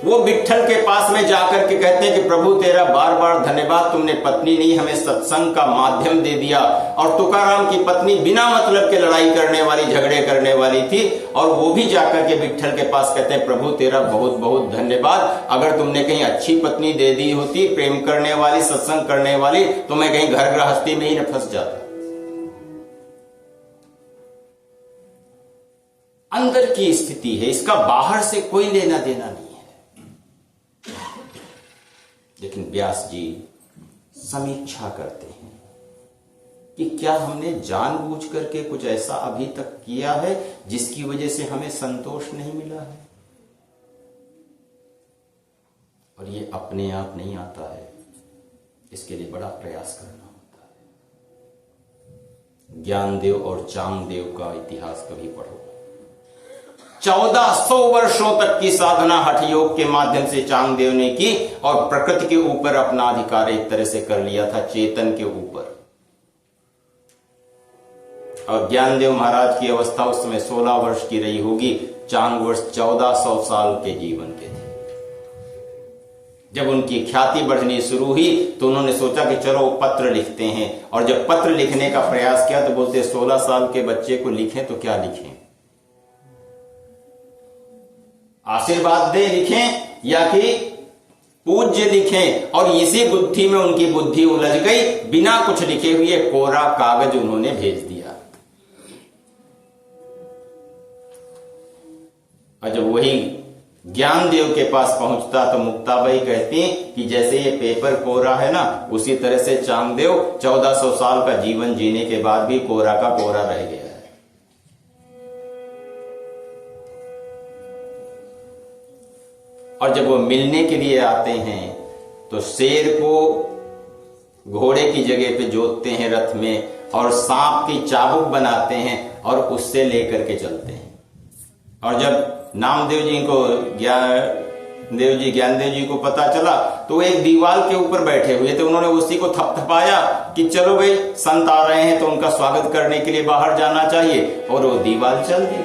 Speaker 1: वो विट्ठल के पास में जाकर के कहते हैं कि प्रभु तेरा बार बार धन्यवाद, तुमने पत्नी नहीं हमें सत्संग का माध्यम दे दिया। और तुकाराम की पत्नी बिना मतलब के लड़ाई करने वाली, झगड़े करने वाली थी, और वो भी जाकर के विट्ठल के पास कहते हैं प्रभु तेरा बहुत बहुत धन्यवाद, अगर तुमने कहीं अच्छी पत्नी दे दी होती, प्रेम करने वाली, सत्संग करने वाली, तो मैं कहीं घर गृहस्थी में ही न फंस जाता। अंदर की स्थिति है, इसका बाहर से कोई लेना देना नहीं है। लेकिन व्यास जी समीक्षा करते हैं कि क्या हमने जानबूझ करके कुछ ऐसा अभी तक किया है जिसकी वजह से हमें संतोष नहीं मिला है। और ये अपने आप नहीं आता है, इसके लिए बड़ा प्रयास करना होता है। ज्ञानदेव और चांगदेव का इतिहास कभी पढ़ो। 1400 वर्षों तक की साधना हठ योग के माध्यम से चांगदेव ने की और प्रकृति के ऊपर अपना अधिकार एक तरह से कर लिया था, चेतन के ऊपर। और ज्ञानदेव महाराज की अवस्था उस समय 16 वर्ष की रही होगी, चांग वर्ष 1400 साल के जीवन के थे। जब उनकी ख्याति बढ़नी शुरू हुई तो उन्होंने सोचा कि चलो पत्र लिखते हैं। और जब पत्र लिखने का प्रयास किया तो बोलते 16 साल के बच्चे को लिखें तो क्या लिखें, आशीर्वाद दे लिखें या कि पूज्य लिखें। और इसी बुद्धि में उनकी बुद्धि उलझ गई, बिना कुछ लिखे हुए कोरा कागज उन्होंने भेज दिया। और जब वही ज्ञानदेव के पास पहुंचता तो मुक्ताबाई कहती कि जैसे ये पेपर कोरा है ना, उसी तरह से चांगदेव 1400 साल का जीवन जीने के बाद भी कोरा का कोरा रह गया है। और जब वो मिलने के लिए आते हैं तो शेर को घोड़े की जगह पे जोतते हैं रथ में, और सांप की चाबुक बनाते हैं और उससे लेकर के चलते हैं। और जब नामदेव जी को ज्ञानदेव जी को पता चला तो वो एक दीवार के ऊपर बैठे हुए थे, उन्होंने उसी को थपथपाया कि चलो भाई संत आ रहे हैं तो उनका स्वागत करने के लिए बाहर जाना चाहिए, और वो दीवार चल दी।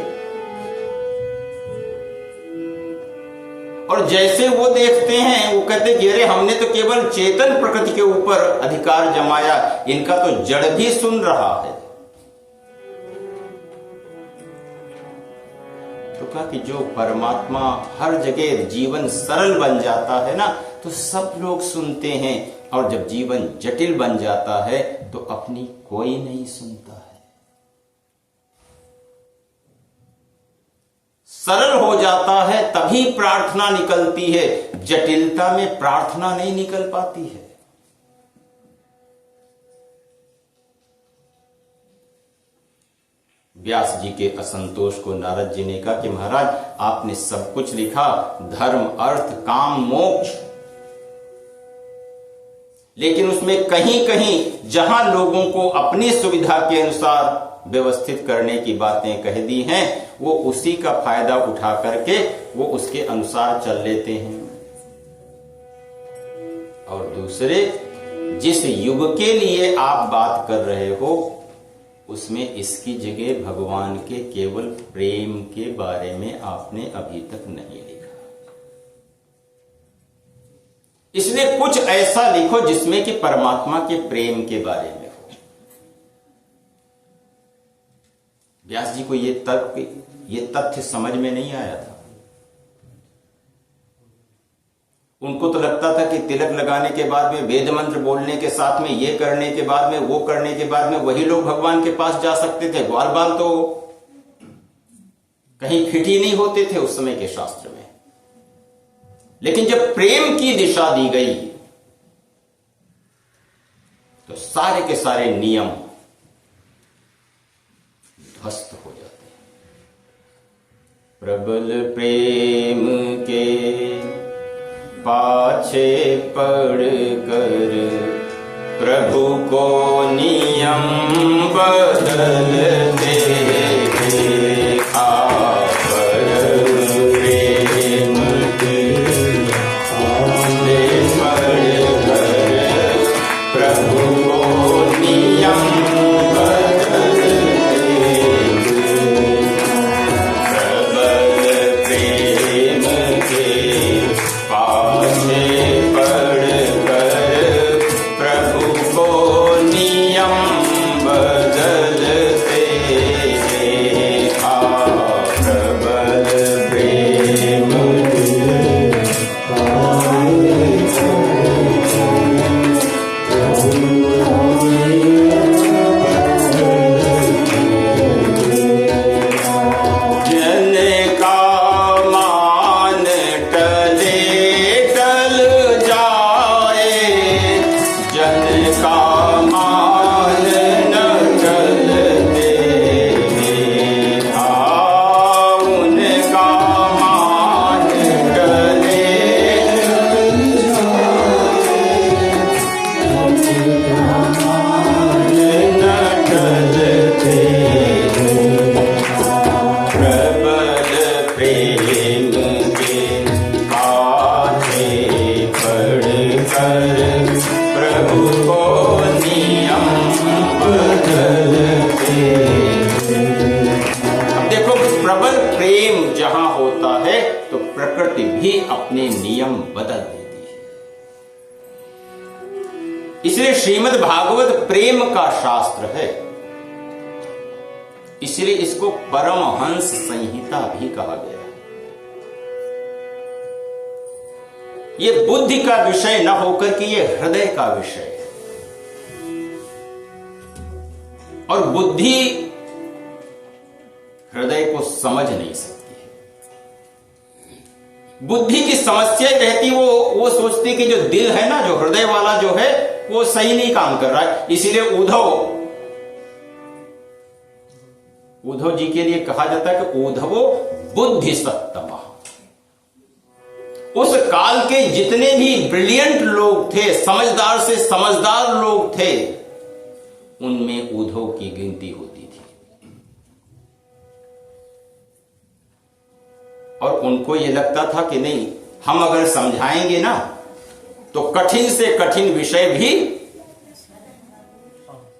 Speaker 1: और जैसे वो देखते हैं वो कहते कि अरे हमने तो केवल चेतन प्रकृति के ऊपर अधिकार जमाया, इनका तो जड़ भी सुन रहा है। तो कहा कि जो परमात्मा हर जगह जीवन सरल बन जाता है ना तो सब लोग सुनते हैं, और जब जीवन जटिल बन जाता है तो अपनी कोई नहीं सुनता है। सरल हो जाता है तभी प्रार्थना निकलती है, जटिलता में प्रार्थना नहीं निकल पाती है। व्यास जी के असंतोष को नारद जी ने कहा कि महाराज आपने सब कुछ लिखा, धर्म अर्थ काम मोक्ष, लेकिन उसमें कहीं कहीं जहां लोगों को अपनी सुविधा के अनुसार व्यवस्थित करने की बातें कह दी हैं, वो उसी का फायदा उठा करके वो उसके अनुसार चल लेते हैं। और दूसरे, जिस युग के लिए आप बात कर रहे हो उसमें इसकी जगह भगवान के केवल प्रेम के बारे में आपने अभी तक नहीं लिखा। इसलिए कुछ ऐसा लिखो जिसमें कि परमात्मा के प्रेम के बारे में हो। व्यास जी को ये तथ्य समझ में नहीं आया था। उनको तो लगता था कि तिलक लगाने के बाद में, वेद मंत्र बोलने के साथ में, ये करने के बाद में, वो करने के बाद में वही लोग भगवान के पास जा सकते थे। ग्वाल बाल तो कहीं फिट ही नहीं होते थे उस समय के शास्त्र में। लेकिन जब प्रेम की दिशा दी गई तो सारे के सारे नियम ध्वस्त हो जाते हैं। प्रबल प्रेम के पाछे पड़ कर प्रभु को नियम बदलते देखा। प्रेम के पाछे पड़ प्रभु को नियम बदलते, प्रबल प्रेम के पाछे पड़कर प्रभु को नियम बदलते देखा, प्रबल प्रेम जन का मान टले टल जाए, जन का मान न टलते देखा, उनका मान टले न टलते, प्रबल प्रेम के पाछे पड़कर प्रभु को नियम बदलते। अब देखो, प्रबल प्रेम जहां होता है तो प्रकृति भी अपने नियम बदल देती है। इसलिए श्रीमद् भागवत प्रेम का शास्त्र है, इसलिए इसको परमहंस संहिता भी कहा गया है। ये बुद्धि का विषय न होकर के ये हृदय का विषय है, और बुद्धि हृदय को समझ नहीं सकती है। बुद्धि की समस्या रहती, वो सोचती कि जो दिल है ना, जो हृदय वाला जो है, वो सही नहीं काम कर रहा है। इसीलिए उद्धव जी के लिए कहा जाता है कि उद्धवो बुद्धि सत्तम। उस काल के जितने भी ब्रिलियंट लोग थे, समझदार से समझदार लोग थे, उनमें उद्धव की गिनती होती थी। और उनको यह लगता था कि नहीं, हम अगर समझाएंगे ना तो कठिन से कठिन विषय भी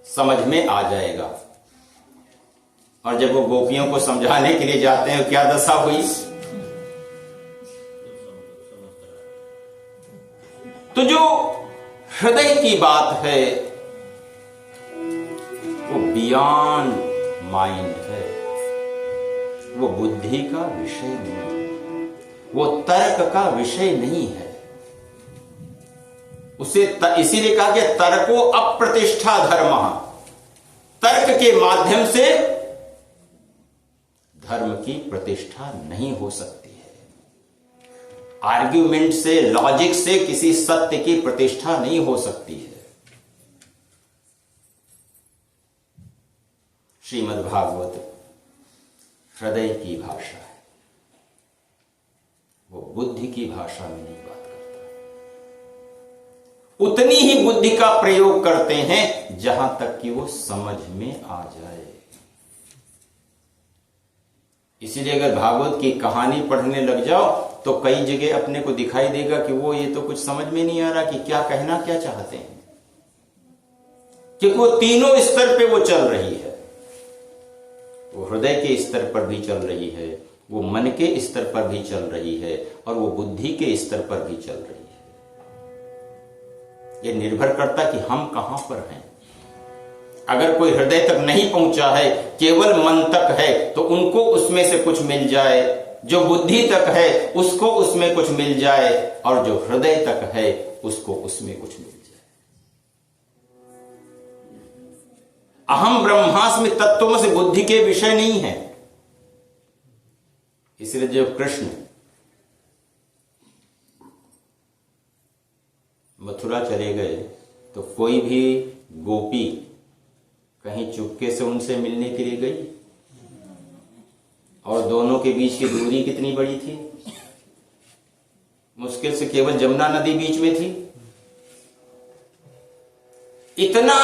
Speaker 1: समझ में आ जाएगा। और जब वो गोपियों को समझाने के लिए जाते हैं, क्या दशा हुई? तो जो हृदय की बात है वो बियॉन्ड माइंड है, वो बुद्धि का विषय नहीं है, वो तर्क का विषय नहीं है। उसे इसीलिए कहा कि तर्को अप्रतिष्ठा धर्म, तर्क के माध्यम से धर्म की प्रतिष्ठा नहीं हो सकती है। आर्ग्यूमेंट से, लॉजिक से किसी सत्य की प्रतिष्ठा नहीं हो सकती है। श्रीमद् भागवत हृदय की भाषा है, वो बुद्धि की भाषा में नहीं बात करता। उतनी ही बुद्धि का प्रयोग करते हैं जहां तक कि वो समझ में आ जाए। इसीलिए अगर भागवत की कहानी पढ़ने लग जाओ तो कई जगह अपने को दिखाई देगा कि वो ये तो कुछ समझ में नहीं आ रहा कि क्या कहना क्या चाहते हैं, क्योंकि वो तीनों स्तर पे वो चल रही है। वो हृदय के स्तर पर भी चल रही है, वो मन के स्तर पर भी चल रही है, और वो बुद्धि के स्तर पर भी चल रही है। ये निर्भर करता कि हम कहां पर हैं। अगर कोई हृदय तक नहीं पहुंचा है, केवल मन तक है, तो उनको उसमें से कुछ मिल जाए। जो बुद्धि तक है उसको उसमें कुछ मिल जाए, और जो हृदय तक है उसको उसमें कुछ मिल जाए। अहम ब्रह्मास्मि तत्वों से बुद्धि के विषय नहीं है। इसलिए जब कृष्ण मथुरा चले गए तो कोई भी गोपी कहीं चुपके से उनसे मिलने के लिए गई, और दोनों के बीच की दूरी कितनी बड़ी थी, मुश्किल से केवल जमुना नदी बीच में थी। इतना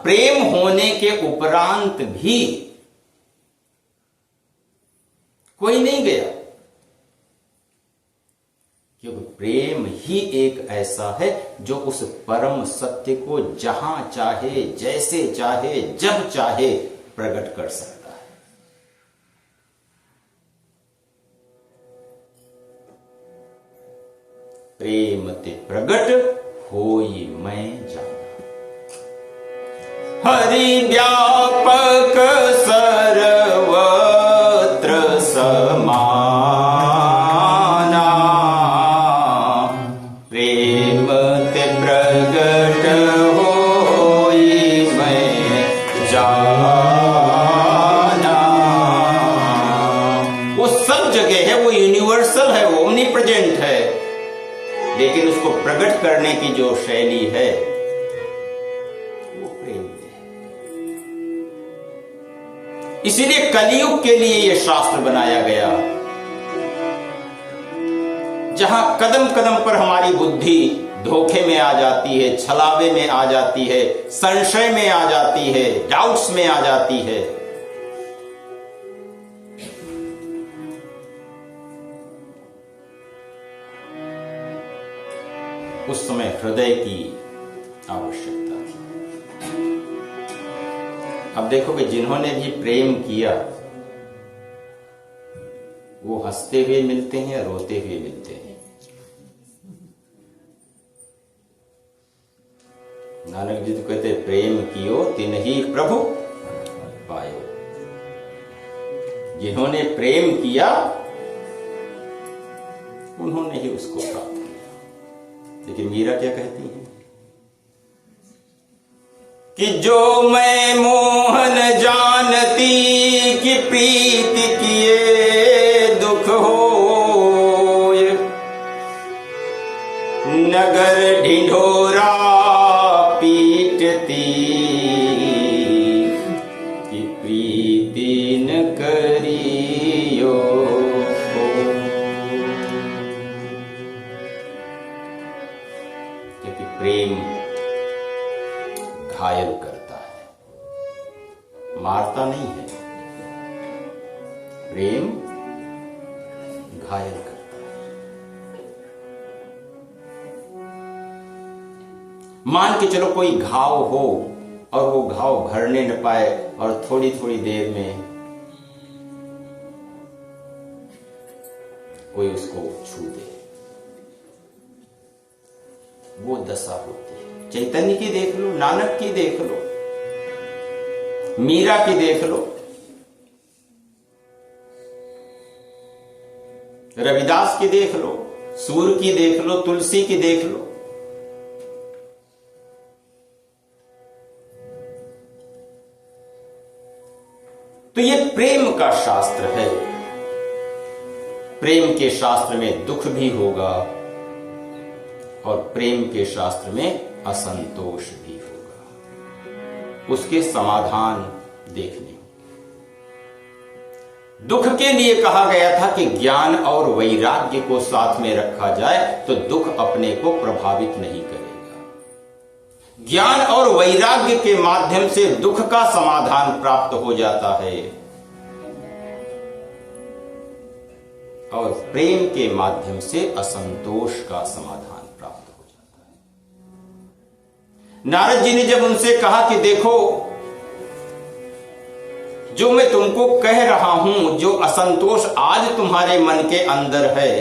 Speaker 1: प्रेम होने के उपरांत भी कोई नहीं गया, क्योंकि प्रेम ही एक ऐसा है जो उस परम सत्य को जहां चाहे, जैसे चाहे, जब चाहे प्रकट कर सकता है। प्रेम ते प्रगट होई मैं जाना। हरि व्यापक सर्वत्र समाना, प्रेम ते प्रगट होई मैं जाना। वो सब जगह है, वो यूनिवर्सल है, वो ओमनी प्रेजेंट है, लेकिन उसको प्रकट करने की जो शैली है वो प्रेम में है। इसीलिए कलयुग के लिए यह शास्त्र बनाया गया, जहां कदम कदम पर हमारी बुद्धि धोखे में आ जाती है, छलावे में आ जाती है, संशय में आ जाती है, डाउट्स में आ जाती है। उस समय हृदय की आवश्यकता थी। अब देखो कि जिन्होंने भी प्रेम किया वो हंसते हुए मिलते हैं, रोते हुए मिलते हैं। नानक जी तो कहते प्रेम कियो तिन्हि प्रभु पायो। जिन्होंने प्रेम किया उन्होंने ही उसको प्राप्त किया। लेकिन मीरा क्या कहती है कि जो मैं मोहन जानती कि प्रीति किए दुख होय, नगर ढिंढोरा पीटती कि प्रीति न करियो। क्योंकि प्रेम घायल करता है, मारता नहीं है। प्रेम घायल करता है। मान के चलो कोई घाव हो और वो घाव भरने न पाए और थोड़ी थोड़ी देर में कोई उसको छू दे, वो दशा होती है। चैतन्य की देख लो, नानक की देख लो, मीरा की देख लो, रविदास की देख लो, सूर की देख लो, तुलसी की देख लो। तो ये प्रेम का शास्त्र है। प्रेम के शास्त्र में दुख भी होगा और प्रेम के शास्त्र में असंतोष भी होगा। उसके समाधान देखने। दुख के लिए कहा गया था कि ज्ञान और वैराग्य को साथ में रखा जाए तो दुख अपने को प्रभावित नहीं करेगा। ज्ञान और वैराग्य के माध्यम से दुख का समाधान प्राप्त हो जाता है और प्रेम के माध्यम से असंतोष का समाधान प्राप्त हो जाता है। नारद जी ने जब उनसे कहा कि देखो, जो मैं तुमको कह रहा हूं, जो असंतोष आज तुम्हारे मन के अंदर है,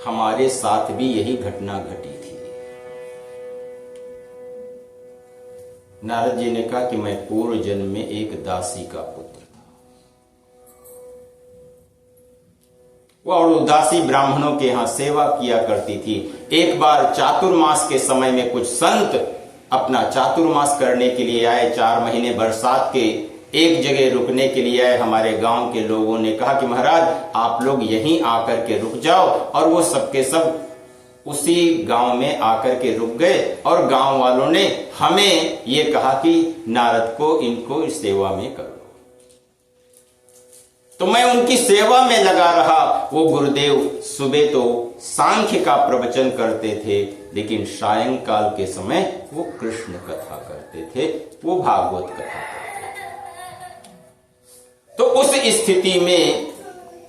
Speaker 1: हमारे साथ भी यही घटना घटी थी। नारद जी ने कहा कि मैं पूर्व जन्म में एक दासी का पुत्र था। वो और दासी ब्राह्मणों के यहां सेवा किया करती थी। एक बार चातुर्मास के समय में कुछ संत अपना चातुर्मास करने के लिए आए। 4 महीने बरसात के एक जगह रुकने के लिए आए। हमारे गांव के लोगों ने कहा कि महाराज आप लोग यहीं आकर के रुक जाओ, और वो सबके सब उसी गांव में आकर के रुक गए। और गांव वालों ने हमें ये कहा कि नारद को इनको इस सेवा में करो। तो मैं उनकी सेवा में लगा रहा। वो गुरुदेव सुबह तो सांख्य का प्रवचन करते थे, लेकिन सायंकाल के समय वो कृष्ण कथा करते थे, वो भागवत कथा करते थे। तो उस स्थिति में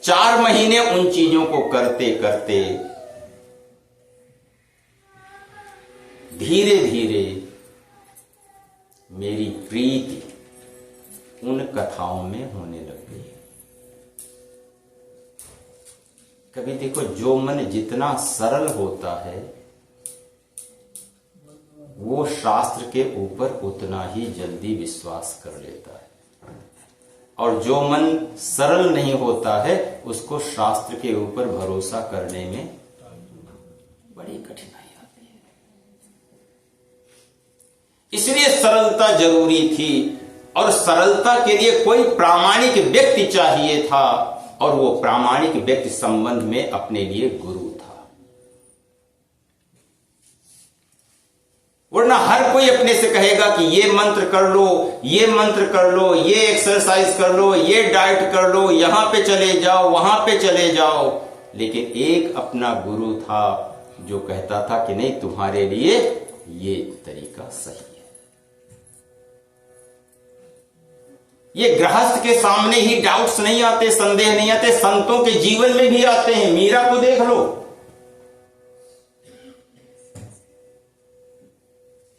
Speaker 1: 4 महीने उन चीजों को करते करते धीरे धीरे मेरी प्रीति उन कथाओं में होने लग गई। कभी देखो, जो मन जितना सरल होता है वो शास्त्र के ऊपर उतना ही जल्दी विश्वास कर लेता है, और जो मन सरल नहीं होता है उसको शास्त्र के ऊपर भरोसा करने में बड़ी कठिनाई आती है। इसलिए सरलता जरूरी थी, और सरलता के लिए कोई प्रामाणिक व्यक्ति चाहिए था, और वो प्रामाणिक व्यक्ति संबंध में अपने लिए गुरु था। वरना हर कोई अपने से कहेगा कि ये मंत्र कर लो, ये मंत्र कर लो, ये एक्सरसाइज कर लो, ये डाइट कर लो, यहां पे चले जाओ, वहां पे चले जाओ। लेकिन एक अपना गुरु था जो कहता था कि नहीं, तुम्हारे लिए ये तरीका सही है। ये गृहस्थ के सामने ही डाउट्स नहीं आते, संदेह नहीं आते, संतों के जीवन में भी आते हैं। मीरा को देख लो,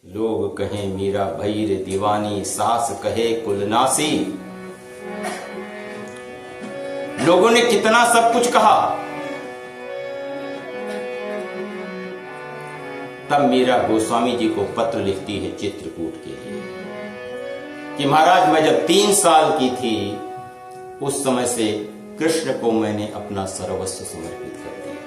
Speaker 1: लोग कहें मीरा भई रे दीवानी, सास कहे कुलनासी। लोगों ने कितना सब कुछ कहा, तब मीरा गोस्वामी जी को पत्र लिखती है चित्रकूट के लिए कि महाराज, मैं जब 3 साल की थी उस समय से कृष्ण को मैंने अपना सर्वस्व समर्पित कर दिया।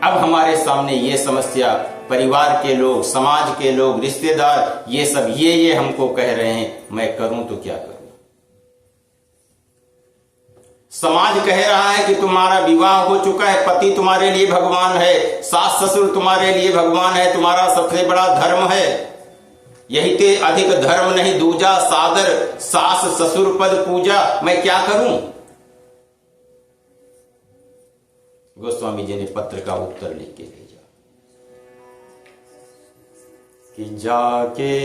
Speaker 1: अब हमारे सामने ये समस्या, परिवार के लोग, समाज के लोग, रिश्तेदार, ये सब ये हमको कह रहे हैं, मैं करूं तो क्या करूं? समाज कह रहा है कि तुम्हारा विवाह हो चुका है, पति तुम्हारे लिए भगवान है, सास ससुर तुम्हारे लिए भगवान है, तुम्हारा सबसे बड़ा धर्म है, यही ते अधिक धर्म नहीं दूजा, सादर सास ससुर पद पूजा, मैं क्या करूं? गोस्वामी जी ने पत्र का उत्तर लिख के भेजा कि जाके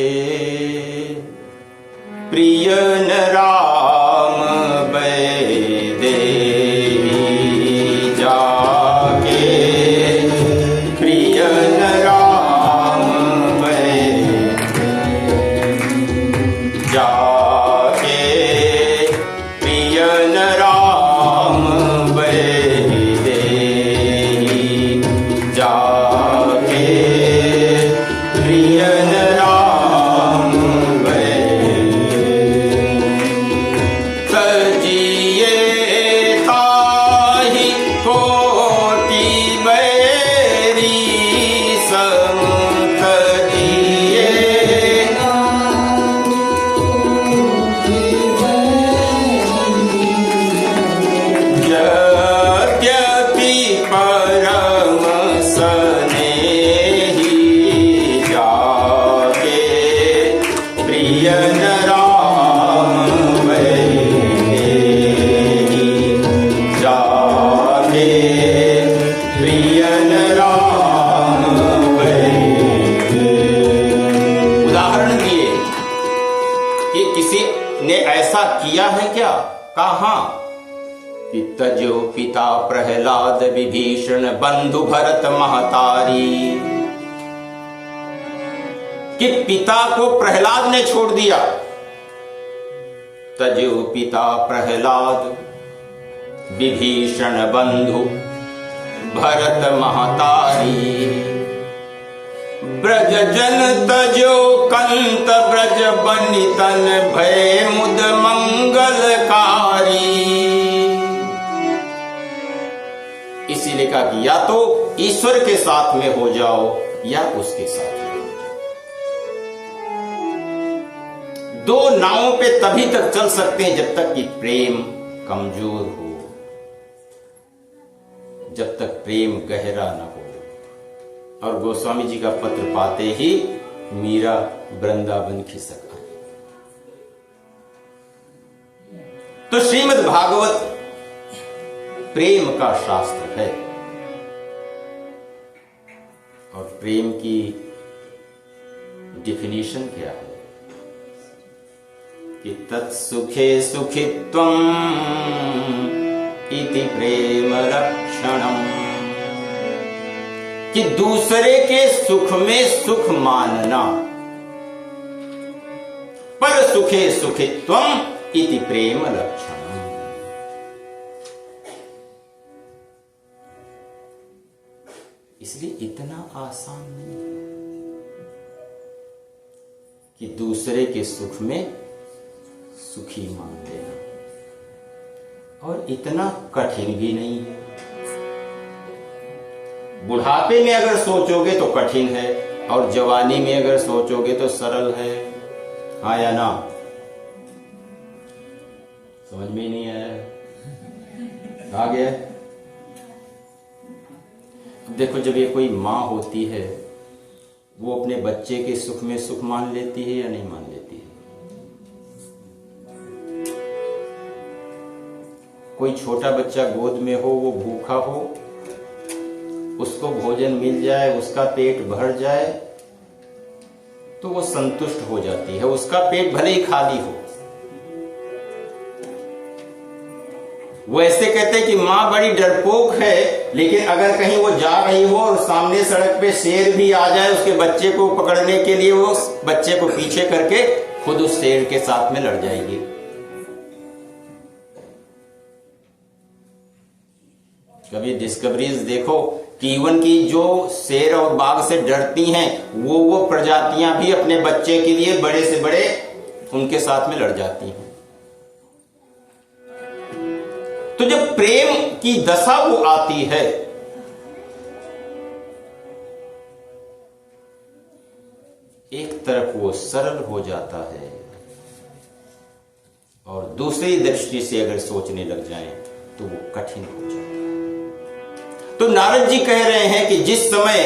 Speaker 1: प्रिय न राम बैदे, जाके प्रिय न राम बैदे, जाके प्रिय न राम बैदे, जाके प्रिय न राम बैदे, तजिए ताहि कोटि बैरी सम, तजिए यद्यपि परम स्नेही, जाके प्रिय न राम बैदे, जाके प्रिय न राम बैदे। उदाहरण दिए कि किसी ने ऐसा किया है क्या? कहा कि तजो पिता प्रहलाद विभीषण बंधु भरत महतारी, कि पिता को प्रहलाद ने छोड़ दिया। तजो पिता प्रहलाद विभीषण बंधु भरत महतारी, ब्रज जन तजो कंत ब्रज बनितन भय मुद मंगलकारी। इसीलिए कहा कि या तो ईश्वर के साथ में हो जाओ या उसके साथ में हो जाओ। दो नावों पे तभी तक चल सकते हैं जब तक कि प्रेम कमजोर हो, जब तक प्रेम गहरा न हो। और गोस्वामी जी का पत्र पाते ही मीरा वृंदावन खिसक आई। तो श्रीमद् भागवत प्रेम का शास्त्र है, और प्रेम की डिफिनीशन क्या है कि तत्सुखे सुखित्वम् इति प्रेम लक्षणम्, कि दूसरे के सुख में सुख मानना। पर सुखे सुखित्वम इति प्रेम लक्षणम। इसलिए इतना आसान नहीं है कि दूसरे के सुख में सुखी मान लेना, और इतना कठिन भी नहीं है। बुढ़ापे में अगर सोचोगे तो कठिन है, और जवानी में अगर सोचोगे तो सरल है। हाँ या ना? समझ में ही नहीं आया? आ गया? अब देखो, जब ये कोई माँ होती है, वो अपने बच्चे के सुख में सुख मान लेती है या नहीं मान लेती है? कोई छोटा बच्चा गोद में हो, वो भूखा हो, उसको भोजन मिल जाए, उसका पेट भर जाए, तो वो संतुष्ट हो जाती है। उसका पेट भले ही खाली हो। वो ऐसे कहते हैं कि माँ बड़ी डरपोक है, लेकिन अगर कहीं वो जा रही हो और सामने सड़क पे शेर भी आ जाए, उसके बच्चे को पकड़ने के लिए वो बच्चे को पीछे करके खुद उस शेर के साथ में लड़ जाएगी। कभी डिस्कवरीज देखो कि इवन की जो शेर और बाघ से डरती हैं, वो प्रजातियां भी अपने बच्चे के लिए बड़े से बड़े उनके साथ में लड़ जाती हैं। तो जब प्रेम की दशा वो आती है, एक तरफ वो सरल हो जाता है, और दूसरी दृष्टि से अगर सोचने लग जाएं तो वो कठिन हो जाता है। तो नारद जी कह रहे हैं कि जिस समय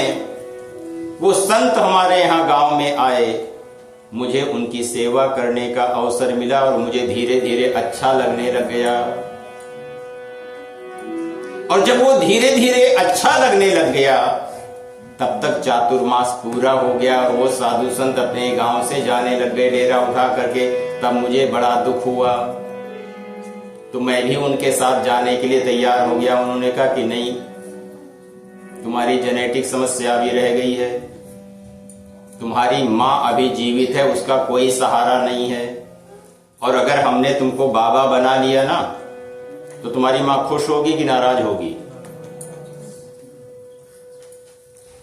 Speaker 1: वो संत हमारे यहां गांव में आए, मुझे उनकी सेवा करने का अवसर मिला और मुझे धीरे धीरे अच्छा लगने लग गया। और जब वो धीरे धीरे अच्छा लगने लग गया, तब तक चातुर्मास पूरा हो गया और वो साधु संत अपने गांव से जाने लग गए डेरा उठा करके। तब मुझे बड़ा दुख हुआ, तो मैं भी उनके साथ जाने के लिए तैयार हो गया। उन्होंने कहा कि नहीं, तुम्हारी जेनेटिक समस्या भी रह गई है, तुम्हारी माँ अभी जीवित है, उसका कोई सहारा नहीं है, और अगर हमने तुमको बाबा बना लिया ना, तो तुम्हारी माँ खुश होगी कि नाराज होगी?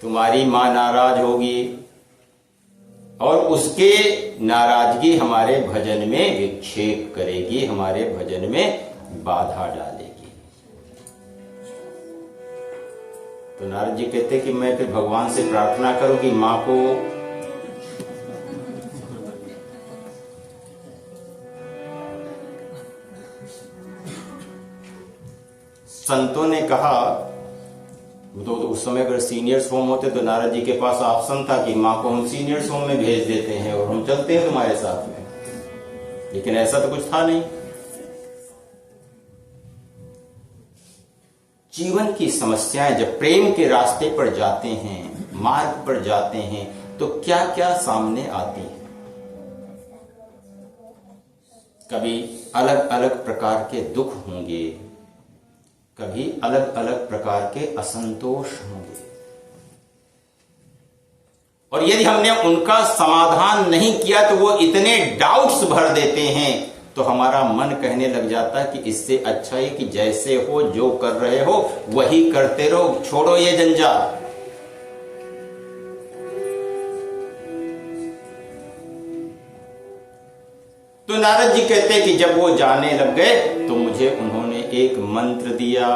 Speaker 1: तुम्हारी माँ नाराज होगी, और उसके नाराजगी हमारे भजन में विक्षेप करेगी, हमारे भजन में बाधा डालेगी। तो नारद जी कहते कि मैं फिर भगवान से प्रार्थना करूं कि माँ को संतों ने कहा, तो उस समय अगर सीनियर्स होम होते तो नारद जी के पास ऑप्शन था कि माँ को हम सीनियर्स होम में भेज देते हैं और हम चलते हैं तुम्हारे साथ में, लेकिन ऐसा तो कुछ था नहीं। जीवन की समस्याएं जब प्रेम के रास्ते पर जाते हैं, मार्ग पर जाते हैं, तो क्या क्या सामने आती है। कभी अलग अलग प्रकार के दुख होंगे, कभी अलग अलग प्रकार के असंतोष होंगे, और यदि हमने उनका समाधान नहीं किया तो वो इतने डाउट्स भर देते हैं, तो हमारा मन कहने लग जाता है कि इससे अच्छा है कि जैसे हो, जो कर रहे हो वही करते रहो, छोड़ो ये जंजाल। तो नारद जी कहते हैं कि जब वो जाने लग गए तो मुझे उन्होंने एक मंत्र दिया।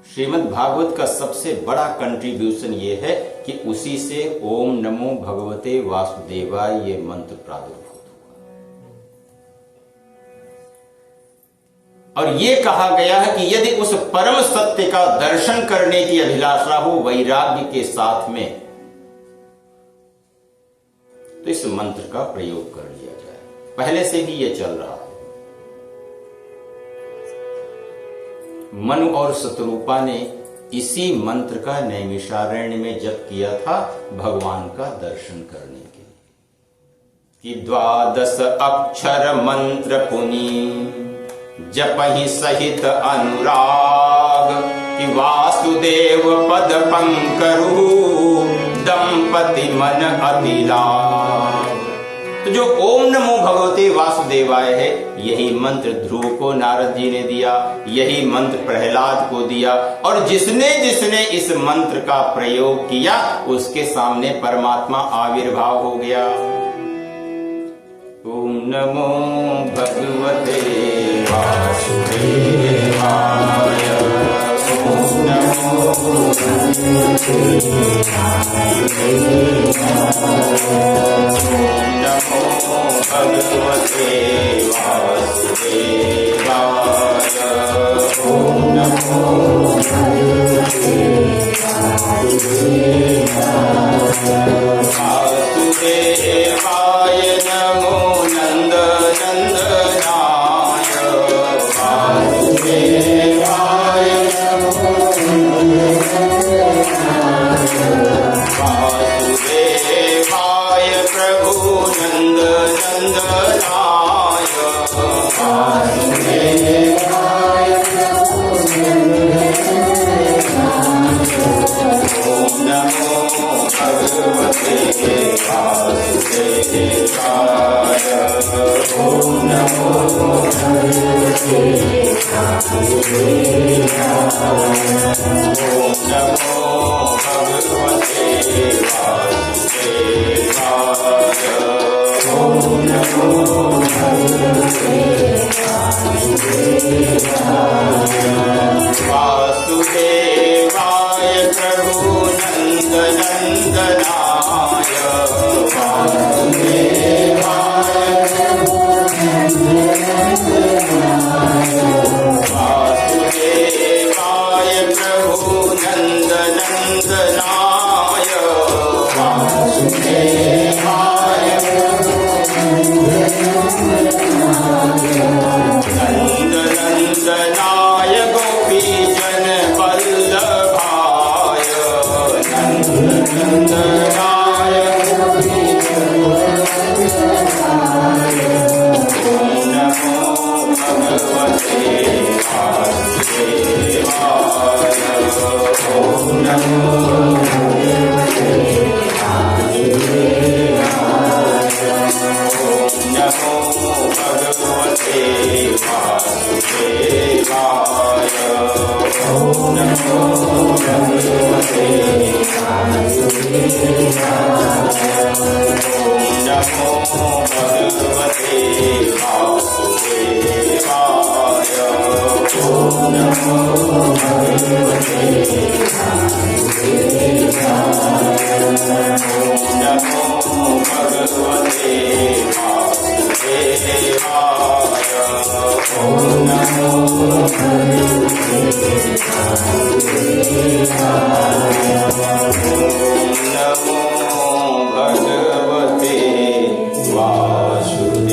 Speaker 1: श्रीमद् भागवत का सबसे बड़ा कंट्रीब्यूशन ये है कि उसी से ओम नमो भगवते वासुदेवाय ये मंत्र प्रादुर्भूत हुआ। और ये कहा गया है कि यदि उस परम सत्य का दर्शन करने की अभिलाषा हो वैराग्य के साथ में, तो इस मंत्र का प्रयोग कर लिया जाए। पहले से भी ये चल रहा है। मनु और शत्रुपा ने इसी मंत्र का नैमिषारण्य में जप किया था भगवान का दर्शन करने के लिए कि 12 अक्षर मंत्र पुनि जपहि सहित अनुराग कि वासुदेव पद पंकरु दंपति मन अति लाभ। तो जो ओम नमो भगवते वासुदेवाय है, यही मंत्र ध्रुव को नारद जी ने दिया, यही मंत्र प्रहलाद को दिया, और जिसने जिसने इस मंत्र का प्रयोग किया उसके सामने परमात्मा आविर्भाव हो गया। ओम नमो भगवते वासुदेवाय, ओम नमो भगवते वासुदेवाय, ओम नमो वासुदेवाय, नमो नंद नंदनाय, वासुदेवाय वासुदेवाय प्रभु नंद नंदनाय, वासुदेवाय ओम नमो भगवते वासुदेवाय, ओम नमो भगवते ओम नमो भगवते वासुदेवाय, ओम नमो भगवते वासुदेवाय प्रभु नंद नंदनाय, वासुदेवाय वासुदेवाय प्रभु नंद नंदनाय, वासुदेवाय नंद नंदनाय गोपी जन वल्लभाय, नंद नंदनाय गोपी जन वल्लभाय, ओम नमो भगवते वासुदेवाय, ओम नमो भगवते वासुदेवाय, ओम नमो भगवते वासुदेवाय, ओम नमो भगवते वासुदेवाय, ओम नमो भगवते वासुदेवाय, ओम नमो भगवते वासुदेवाय, ओम नमो भगवते वासुदेवाय, ओम नमो भगवते वासुदेवाय।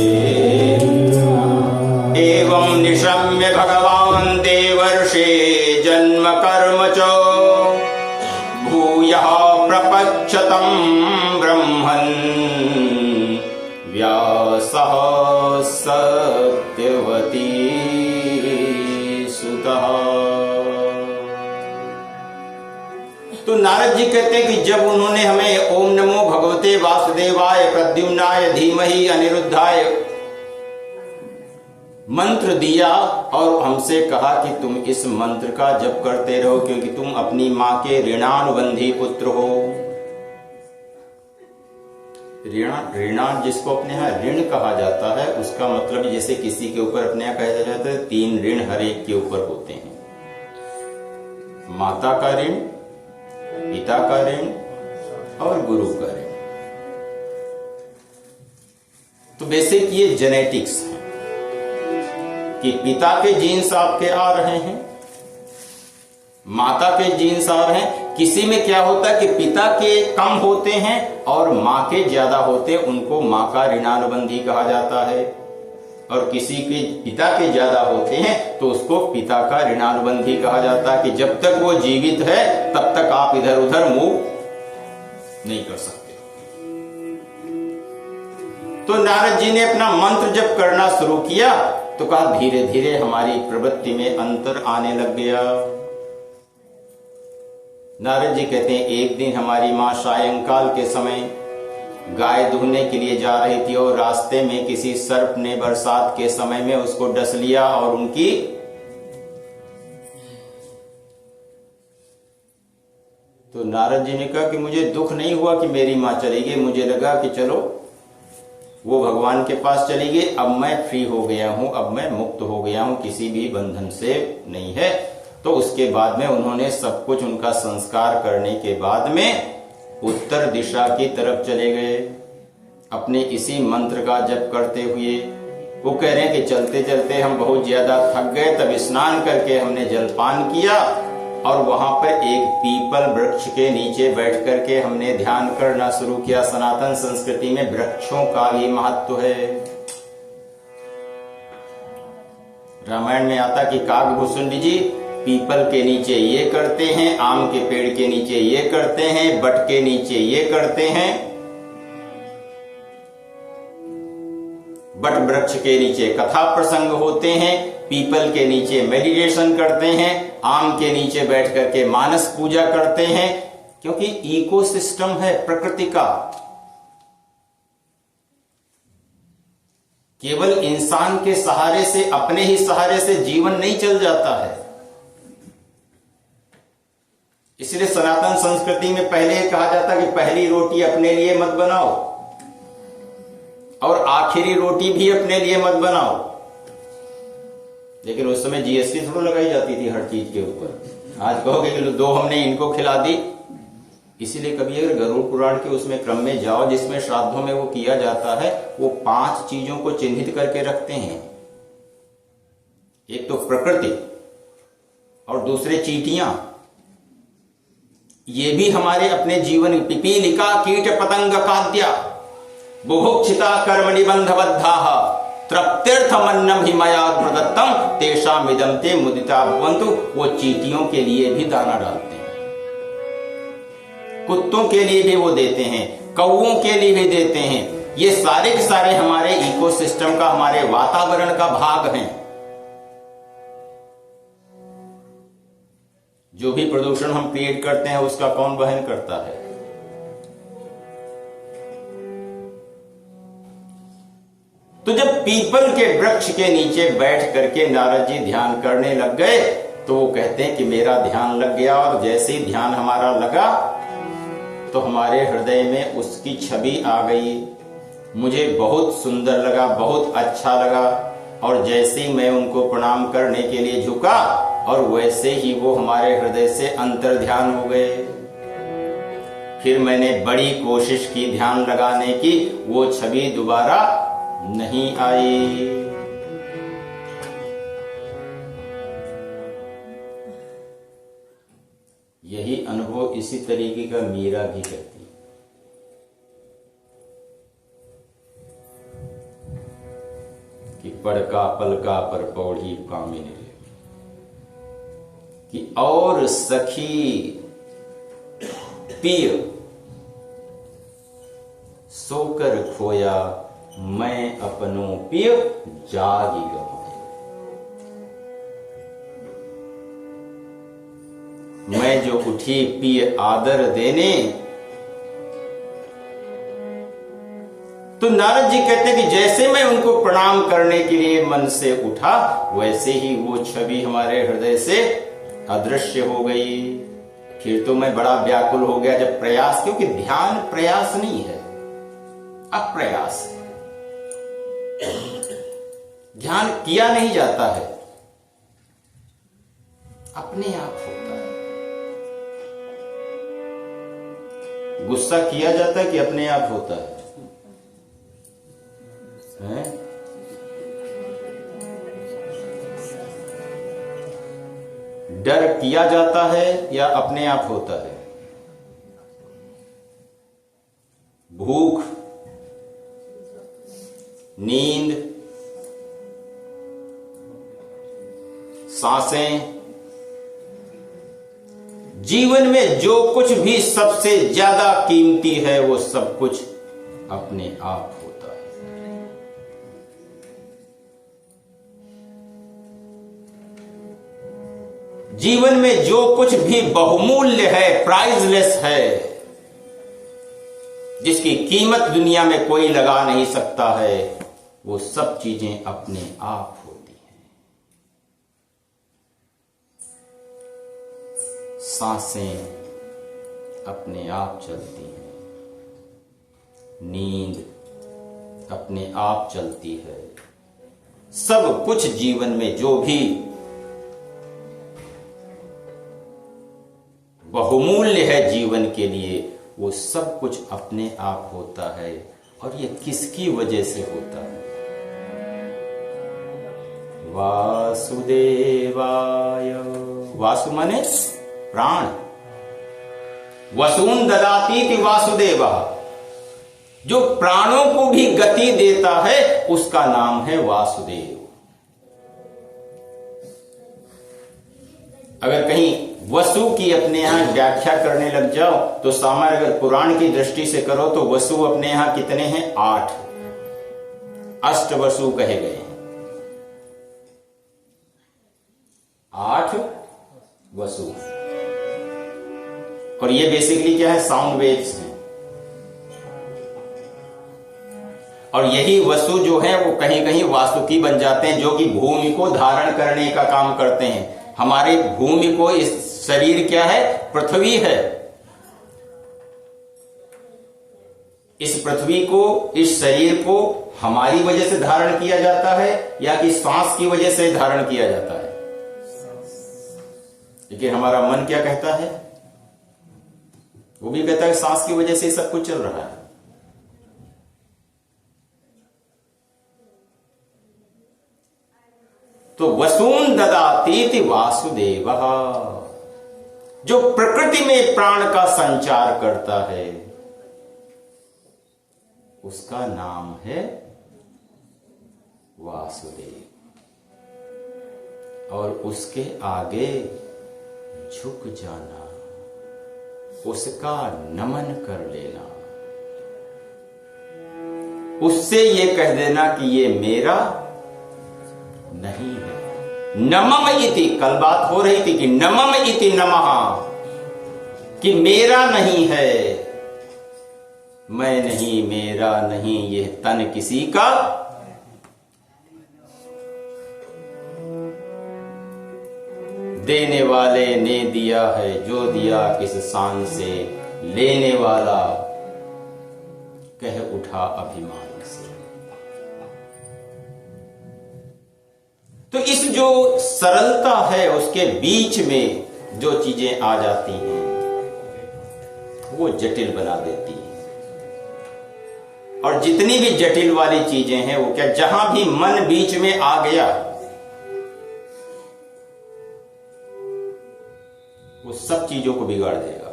Speaker 1: एवं निशम्य भगवान् देवर्षे जन्म कर्म च भूयः प्रपच्छतं ब्रह्मन् व्यासः सत्यवती सुतः। तो नारद जी कहते हैं कि जब उन्होंने हमें ओम नमो भगवते वासुदेवाय प्रद्युम्नाय धीमहि अनिरुद्धाय मंत्र दिया और हमसे कहा कि तुम इस मंत्र का जप करते रहो, क्योंकि तुम अपनी मां के ऋणानुबंधी पुत्र हो। ऋणान जिसको अपने यहाँ ऋण कहा जाता है, उसका मतलब जैसे किसी के ऊपर अपने यहाँ कहा जाता है 3 ऋण हर एक के ऊपर होते हैं। माता का ऋण, पिता का ऋण और गुरु का ऋण। तो बेसिक ये जेनेटिक्स है कि पिता के जीन्स आपके आ रहे हैं, माता के जीन्स आ रहे हैं। किसी में क्या होता है कि पिता के कम होते हैं और मां के ज्यादा होते हैं, उनको मां का ऋणानुबंधी कहा जाता है। और किसी के पिता के ज्यादा होते हैं तो उसको पिता का ऋणानुबंधी कहा जाता है, कि जब तक वो जीवित है तब तक आप इधर उधर मूव नहीं कर सकते। तो नारद जी ने अपना मंत्र जप करना शुरू किया तो कहा धीरे धीरे हमारी प्रवृत्ति में अंतर आने लग गया। नारद जी कहते हैं एक दिन हमारी माँ सायंकाल के समय गाय दूहने के लिए जा रही थी और रास्ते में किसी सर्प ने बरसात के समय में उसको डस लिया और उनकी तो नारद जी ने कहा कि मुझे दुख नहीं हुआ कि मेरी माँ चली गई, मुझे लगा कि चलो वो भगवान के पास चली गई, अब मैं फ्री हो गया हूं, अब मैं मुक्त हो गया हूं, किसी भी बंधन से नहीं है। तो उसके बाद में उन्होंने सब कुछ उनका संस्कार करने के बाद में उत्तर दिशा की तरफ चले गए अपने इसी मंत्र का जप करते हुए। वो कह रहे हैं कि चलते चलते हम बहुत ज्यादा थक गए, तब स्नान करके हमने जलपान किया और वहां पर एक पीपल वृक्ष के नीचे बैठ करके हमने ध्यान करना शुरू किया। सनातन संस्कृति में वृक्षों का ही महत्व है। रामायण में आता कि काकभूषुंडी जी पीपल के नीचे ये करते हैं, आम के पेड़ के नीचे ये करते हैं, बट के नीचे ये करते हैं, बट वृक्ष के नीचे कथा प्रसंग होते हैं, पीपल के नीचे मेडिटेशन करते हैं, आम के नीचे बैठ करके मानस पूजा करते हैं, क्योंकि इकोसिस्टम है प्रकृति का। केवल इंसान के सहारे से, अपने ही सहारे से जीवन नहीं चल जाता है। इसलिए सनातन संस्कृति में पहले कहा जाता कि पहली रोटी अपने लिए मत बनाओ और आखिरी रोटी भी अपने लिए मत बनाओ। लेकिन उस समय जीएसटी थोड़ा लगाई जाती थी हर चीज के ऊपर। आज कहोगे कि दो हमने इनको खिला दी। इसीलिए कभी अगर गरुड़ पुराण के उसमें क्रम में जाओ जिसमें श्राद्धों में वो किया जाता है, वो 5 चीजों को चिन्हित करके रखते हैं। एक तो प्रकृति और दूसरे चींटियां, ये भी हमारे अपने जीवन, पिपीलिका कीट पतंग खाद्या बुभुक्षिता कर्म निबंधबद्धा तृप्त्यर्थमन्नम ही मया प्रदत्तम तेषामिदं ते मुदिता भवन्तु। वो चींटियों के लिए भी दाना डालते हैं, कुत्तों के लिए भी वो देते हैं, कौओं के लिए भी देते हैं। ये सारे के सारे हमारे इकोसिस्टम का, हमारे वातावरण का भाग हैं। जो भी प्रदूषण हम क्रिएट करते हैं उसका कौन वहन करता है? तो जब पीपल के वृक्ष के नीचे बैठ करके नारद जी ध्यान करने लग गए तो वो कहते हैं कि मेरा ध्यान लग गया, और जैसे ही ध्यान हमारा लगा तो हमारे हृदय में उसकी छवि आ गई। मुझे बहुत सुंदर लगा, बहुत अच्छा लगा, और जैसे ही मैं उनको प्रणाम करने के लिए झुका और वैसे ही वो हमारे हृदय से अंतर ध्यान हो गए। फिर मैंने बड़ी कोशिश की ध्यान लगाने की, वो छवि दोबारा नहीं आई। यही अनुभव इसी तरीके का मीरा भी करती है कि पड़का पलका पर पौड़ी कामिनी कि और सखी पिय सोकर खोया, मैं अपनों पिय जागी गवाया। मैं जो उठी पिय आदर देने। तो नारद जी कहते हैं कि जैसे मैं उनको प्रणाम करने के लिए मन से उठा, वैसे ही वो छवि हमारे हृदय से अदृश्य हो गई। फिर तो मैं बड़ा व्याकुल हो गया जब प्रयास, क्योंकि ध्यान प्रयास नहीं है, अप्रयास है। ध्यान किया नहीं जाता है, अपने आप होता है। गुस्सा किया जाता है कि अपने आप होता है? डर किया जाता है या अपने आप होता है? भूख, नींद, सांसें, जीवन में जो कुछ भी सबसे ज्यादा कीमती है वो सब कुछ अपने आप होता है। जीवन में जो कुछ भी बहुमूल्य है, प्राइजलेस है, जिसकी कीमत दुनिया में कोई लगा नहीं सकता है, वो सब चीजें अपने आप होती हैं। सांसें अपने आप चलती हैं, नींद अपने आप चलती है, सब कुछ जीवन में जो भी बहुमूल्य है जीवन के लिए, वो सब कुछ अपने आप होता है। और ये किसकी वजह से होता है? वासुदेवाय, वासु माने प्राण, वसून ददातीति वासुदेवा, जो प्राणों को भी गति देता है उसका नाम है वासुदेव। अगर कहीं वसु की अपने यहां व्याख्या करने लग जाओ तो सामान्य अगर पुराण की दृष्टि से करो तो वसु अपने यहां कितने हैं? 8 अष्टवसु कहे गए हैं। 8 वसु, और ये बेसिकली क्या है? साउंड वेव्स हैं। और यही वसु जो है वो कहीं कहीं वासुकी बन जाते हैं, जो कि भूमि को धारण करने का काम करते हैं। हमारी भूमि को, इस शरीर क्या है? पृथ्वी है। इस पृथ्वी को, इस शरीर को हमारी वजह से धारण किया जाता है या कि श्वास की वजह से धारण किया जाता है? लेकिन हमारा मन क्या कहता है? वो भी कहता है सांस की वजह से सब कुछ चल रहा है। तो वसून ददातीति वासुदेव, जो प्रकृति में प्राण का संचार करता है उसका नाम है वासुदेव। और उसके आगे झुक जाना, उसका नमन कर लेना, उससे ये कह देना कि ये मेरा नहीं है। नमम इति, कल बात हो रही थी कि नमम इति नमः, कि मेरा नहीं है, मैं नहीं, मेरा नहीं, ये तन किसी का देने वाले ने दिया है, जो दिया किस शान से, लेने वाला कह उठा अभिमान से। तो इस जो सरलता है उसके बीच में जो चीजें आ जाती हैं वो जटिल बना देती हैं। और जितनी भी जटिल वाली चीजें हैं वो क्या, जहां भी मन बीच में आ गया वो सब चीजों को बिगाड़ देगा।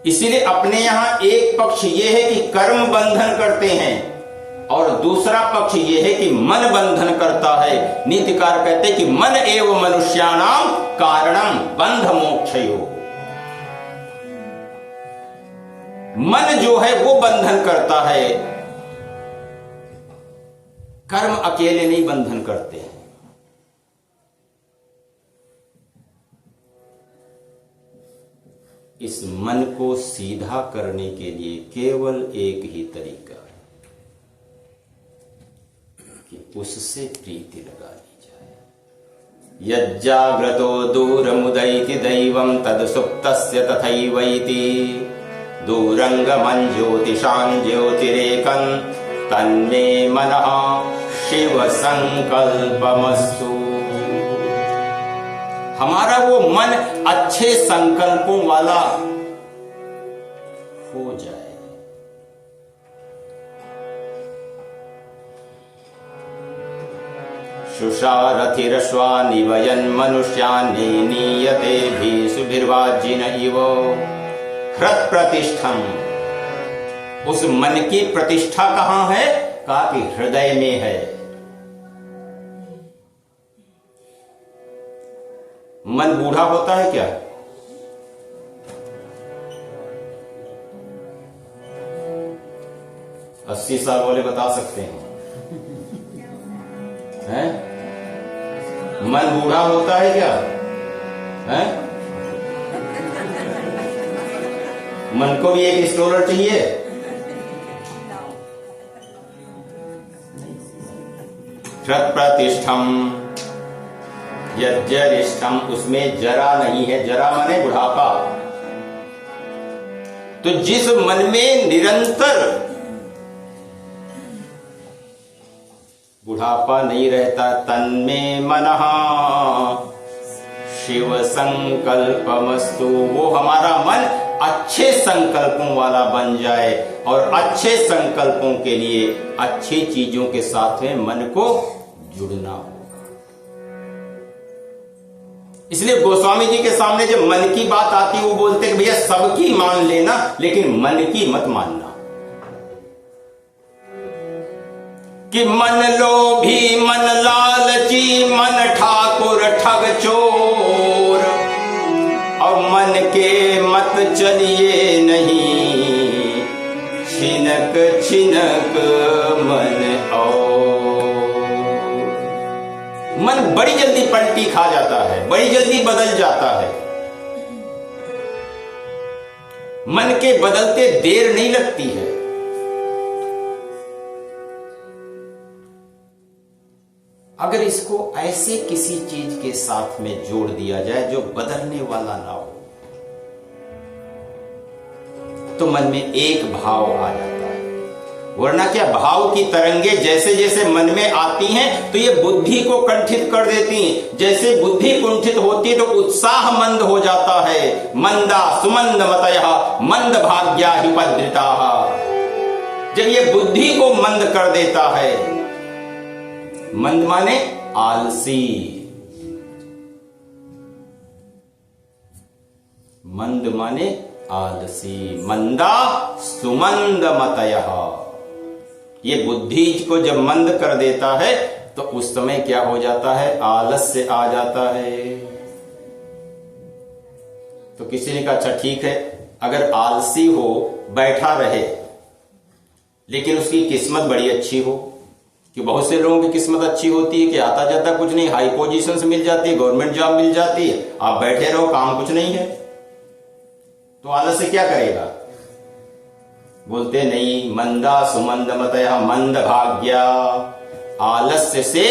Speaker 1: इसीलिए अपने यहां एक पक्ष यह है कि कर्म बंधन करते हैं और दूसरा पक्ष यह है कि मन बंधन करता है। नीतिकार कहते हैं कि मन एवं मनुष्याणाम कारणम बंध मोक्षयो। मन जो है वो बंधन करता है, कर्म अकेले नहीं बंधन करते हैं। इस मन को सीधा करने के लिए केवल एक ही तरीका है कि उससे प्रीति लगा ली जाए। यज्जाग्रतो दूरमुदैति दैवं तद सुप्तस्य तथैवैति दूरंगमं ज्योतिषां ज्योतिरेकं तन्मे मनः शिव संकल्पमस्तु। हमारा वो मन अच्छे संकल्पों वाला हो जाए। शुषारथिरश्वा निवयन् मनुष्यानि नीयते भीषुभिर्वाजिन इव हृत् प्रतिष्ठम। उस मन की प्रतिष्ठा कहां है? कहा कि हृदय में है। मन बूढ़ा होता है क्या? अस्सी साल वाले बता सकते हैं, हैं? मन बूढ़ा होता है क्या है? मन को भी एक स्टोरर चाहिए। क्षत प्रतिष्ठम यज्जरिष्ठम, उसमें जरा नहीं है। जरा माने बुढ़ापा। तो जिस मन में निरंतर बुढ़ापा नहीं रहता, तन्मे मनः शिव संकल्पमस्तु, वो हमारा मन अच्छे संकल्पों वाला बन जाए। और अच्छे संकल्पों के लिए अच्छी चीजों के साथ में मन को जुड़ना हो। इसलिए गोस्वामी जी के सामने जब मन की बात आती है, वो बोलते कि भैया सबकी मान लेना, लेकिन मन की मत मानना। कि मन लोभी, मन लालची, मन ठाकुर ठग चोर, और मन के मत चलिए नहीं, छिनक छिनक मन और। मन बड़ी जल्दी पलटी खा जाता है, बड़ी जल्दी बदल जाता है। मन के बदलते देर नहीं लगती है। अगर इसको ऐसे किसी चीज के साथ में जोड़ दिया जाए जो बदलने वाला ना हो, तो मन में एक भाव आ जाता है। वरना क्या, भाव की तरंगे जैसे जैसे मन में आती हैं तो ये बुद्धि को कंठित कर देती हैं। जैसे बुद्धि कुंठित होती है तो उत्साह मंद हो जाता है। मंदा सुमंद मतयः मंद भाग्या हिपद्रिताः। जब ये बुद्धि को मंद कर देता है, मंद माने आलसी, मंद माने आलसी, मंदा सुमंद मतयः। ये बुद्धि को जब मंद कर देता है तो उस समय क्या हो जाता है, आलस्य आ जाता है। तो किसी ने कहा अच्छा ठीक है, अगर आलसी हो, बैठा रहे, लेकिन उसकी किस्मत बड़ी अच्छी हो, कि बहुत से लोगों की किस्मत अच्छी होती है कि आता जाता कुछ नहीं, हाई पोजीशन से मिल जाती है, गवर्नमेंट जॉब मिल जाती है, आप बैठे रहो, काम कुछ नहीं है, तो आलस्य क्या करेगा? बोलते नहीं, मंदा सुमंद मतयः मंद भाग्या। आलस्य से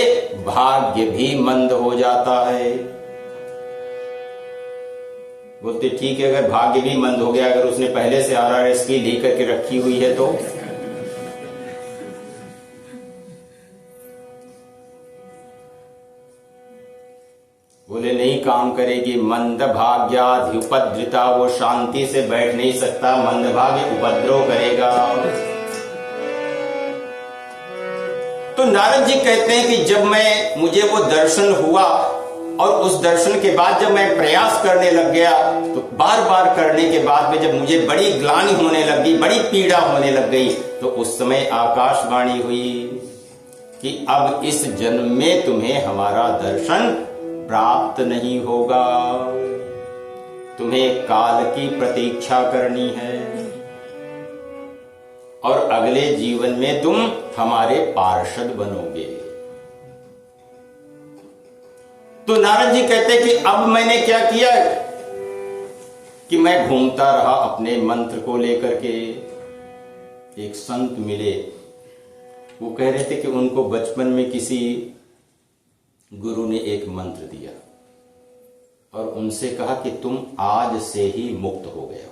Speaker 1: भाग्य भी मंद हो जाता है। बोलते ठीक है, अगर भाग्य भी मंद हो गया, अगर उसने पहले से RRS की ली करके रखी हुई है तो बोले नहीं काम करेगी। मंद भाग्याधिपद्रिता, वो शांति से बैठ नहीं सकता, मंद भाग्य उपद्रव करेगा। तो नारद जी कहते हैं कि जब मुझे वो दर्शन हुआ और उस दर्शन के बाद जब मैं प्रयास करने लग गया, तो बार बार करने के बाद में जब मुझे बड़ी ग्लानि होने लगी, बड़ी पीड़ा होने लग गई, तो उस समय आकाशवाणी हुई कि अब इस जन्म में तुम्हें हमारा दर्शन प्राप्त नहीं होगा, तुम्हें काल की प्रतीक्षा करनी है और अगले जीवन में तुम हमारे पार्षद बनोगे। तो नारद जी कहते कि अब मैंने क्या किया कि मैं घूमता रहा अपने मंत्र को लेकर के। एक संत मिले, वो कह रहे थे कि उनको बचपन में किसी गुरु ने एक मंत्र दिया और उनसे कहा कि तुम आज से ही मुक्त हो गए हो।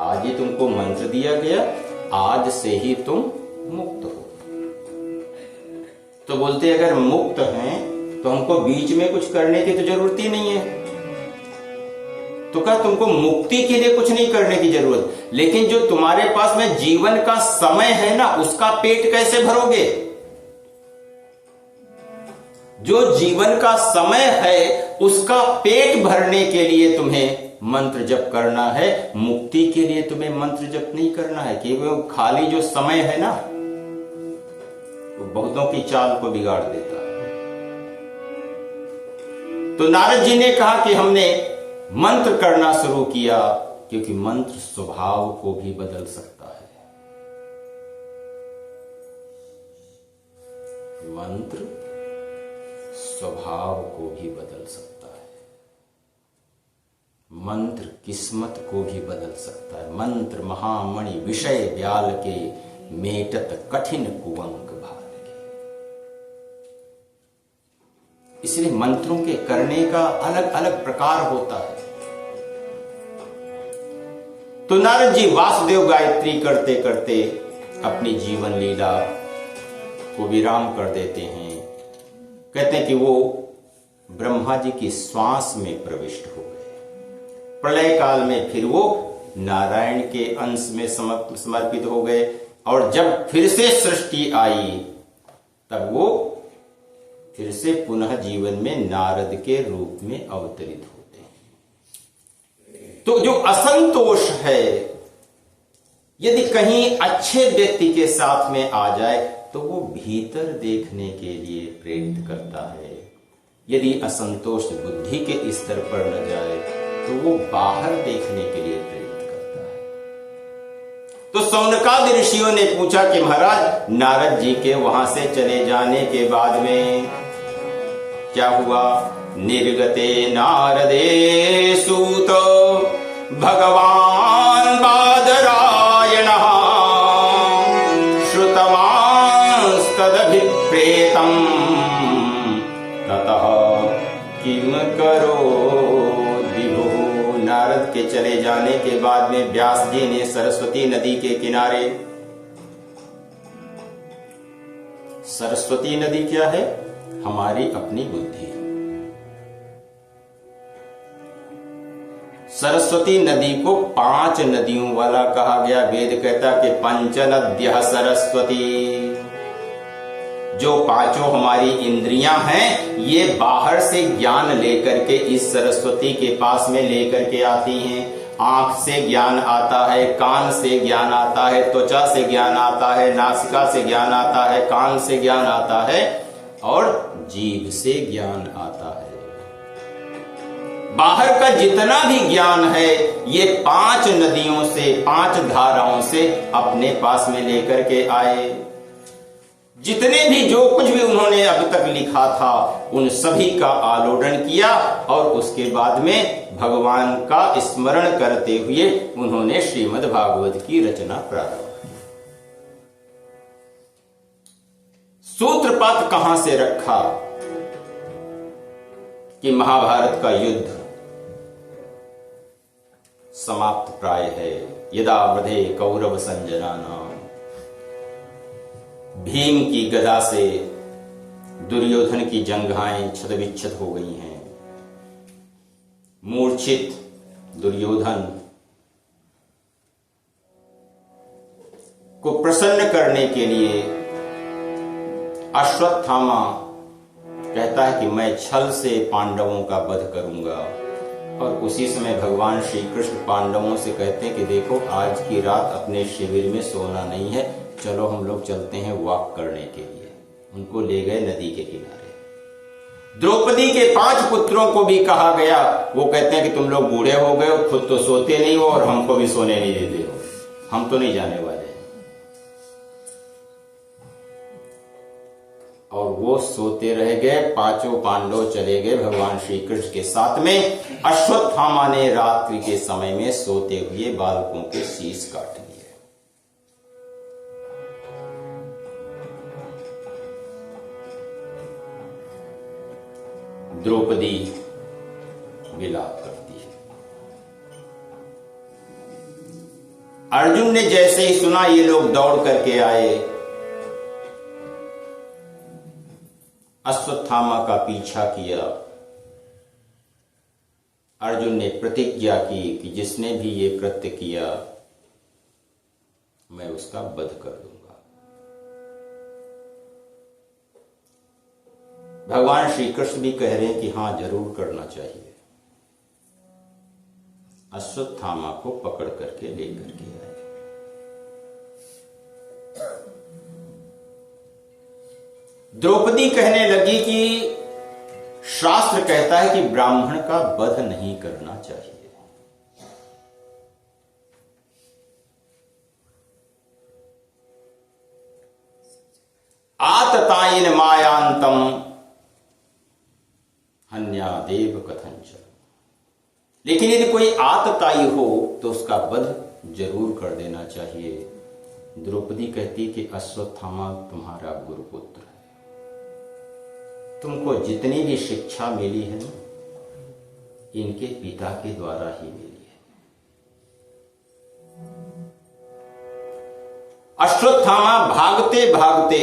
Speaker 1: आज ही तुमको मंत्र दिया गया, आज से ही तुम मुक्त हो। तो बोलते अगर मुक्त हैं तो हमको बीच में कुछ करने की तो जरूरत ही नहीं है। तो कहा तुमको मुक्ति के लिए कुछ नहीं करने की जरूरत, लेकिन जो तुम्हारे पास में जीवन का समय है ना, उसका पेट कैसे भरोगे? जो जीवन का समय है उसका पेट भरने के लिए तुम्हें मंत्र जप करना है। मुक्ति के लिए तुम्हें मंत्र जप नहीं करना है, कि वो खाली जो समय है ना, वो बहुतों की चाल को बिगाड़ देता है। तो नारद जी ने कहा कि हमने मंत्र करना शुरू किया, क्योंकि मंत्र स्वभाव को भी बदल सकता है। मंत्र स्वभाव को भी बदल सकता है। मंत्र किस्मत को भी बदल सकता है। मंत्र महामणि विषय ब्याल के, मेटत कठिन कुवंक भाल के। इसलिए मंत्रों के करने का अलग अलग प्रकार होता है। तो नारद जी वासुदेव गायत्री करते करते अपनी जीवन लीला को विराम कर देते हैं। कहते हैं कि वो ब्रह्मा जी की श्वास में प्रविष्ट हो गए। प्रलय काल में फिर वो नारायण के अंश में समर्पित हो गए, और जब फिर से सृष्टि आई तब वो फिर से पुनः जीवन में नारद के रूप में अवतरित होते हैं। तो जो असंतोष है, यदि कहीं अच्छे व्यक्ति के साथ में आ जाए तो वो भीतर देखने के लिए प्रेरित करता है। यदि असंतोष बुद्धि के स्तर पर न जाए तो वो बाहर देखने के लिए प्रेरित करता है। तो सौनकादि ऋषियों ने पूछा कि महाराज, नारद जी के वहां से चले जाने के बाद में क्या हुआ? निर्गते नारदे सूत भगवान बादरायणः तदभिप्रेतम ततः किम करो दिवो। नारद के चले जाने के बाद में व्यास जी ने सरस्वती नदी के किनारे, सरस्वती नदी क्या है? हमारी अपनी बुद्धि। सरस्वती नदी को 5 नदियों वाला कहा गया। वेद कहता कि पंच नद्यः सरस्वती। जो 5 हमारी इंद्रियां हैं, ये बाहर से ज्ञान लेकर के इस सरस्वती के पास में लेकर के आती हैं। आंख से ज्ञान आता है, कान से ज्ञान आता है, त्वचा से ज्ञान आता है, नासिका से ज्ञान आता है, कान से ज्ञान आता है, और जीभ से ज्ञान आता है। बाहर का जितना भी ज्ञान है ये 5 नदियों से, 5 धाराओं से अपने पास में लेकर के आए। जितने भी जो कुछ भी उन्होंने अब तक लिखा था उन सभी का आलोड़न किया, और उसके बाद में भगवान का स्मरण करते हुए उन्होंने श्रीमद् भागवत की रचना प्रारंभ की। सूत्रपात कहां से रखा कि महाभारत का युद्ध समाप्त प्राय है। यदा वधे कौरव संजनाना, भीम की गदा से दुर्योधन की जंघाएं छद-विच्छद हो गई हैं। मूर्छित दुर्योधन को प्रसन्न करने के लिए अश्वत्थामा कहता है कि मैं छल से पांडवों का वध करूंगा, और उसी समय भगवान श्री कृष्ण पांडवों से कहते हैं कि देखो, आज की रात अपने शिविर में सोना नहीं है, चलो हम लोग चलते हैं वॉक करने के लिए। उनको ले गए नदी के किनारे। द्रौपदी के 5 पुत्रों को भी कहा गया। वो कहते हैं कि तुम लोग बूढ़े हो गए हो, खुद तो सोते नहीं हो और हमको भी सोने नहीं देते हो, हम तो नहीं जाने वाले। और वो सोते रह गए। 5 पांडव चले गए भगवान श्री कृष्ण के साथ में। अश्वत्थामा ने रात्रि के समय में सोते हुए बालकों के शीश काट दिए। द्रौपदी विलाप करती है। अर्जुन ने जैसे ही सुना ये लोग दौड़ करके आए, अश्वत्थामा का पीछा किया। अर्जुन ने प्रतिज्ञा की कि जिसने भी ये कृत्य किया मैं उसका वध कर दूंगा। भगवान श्री कृष्ण भी कह रहे हैं कि हां, जरूर करना चाहिए। अश्वत्थामा को पकड़ करके लेकर के आए। द्रौपदी कहने लगी कि शास्त्र कहता है कि ब्राह्मण का वध नहीं करना चाहिए। आततायिन मायांतम लेकिन यदि कोई आतताई हो तो उसका वध जरूर कर देना चाहिए। द्रौपदी कहती कि अश्वत्थामा तुम्हारा गुरुपुत्र है, तुमको जितनी भी शिक्षा मिली है ना, इनके पिता के द्वारा ही मिली है। अश्वत्थामा भागते भागते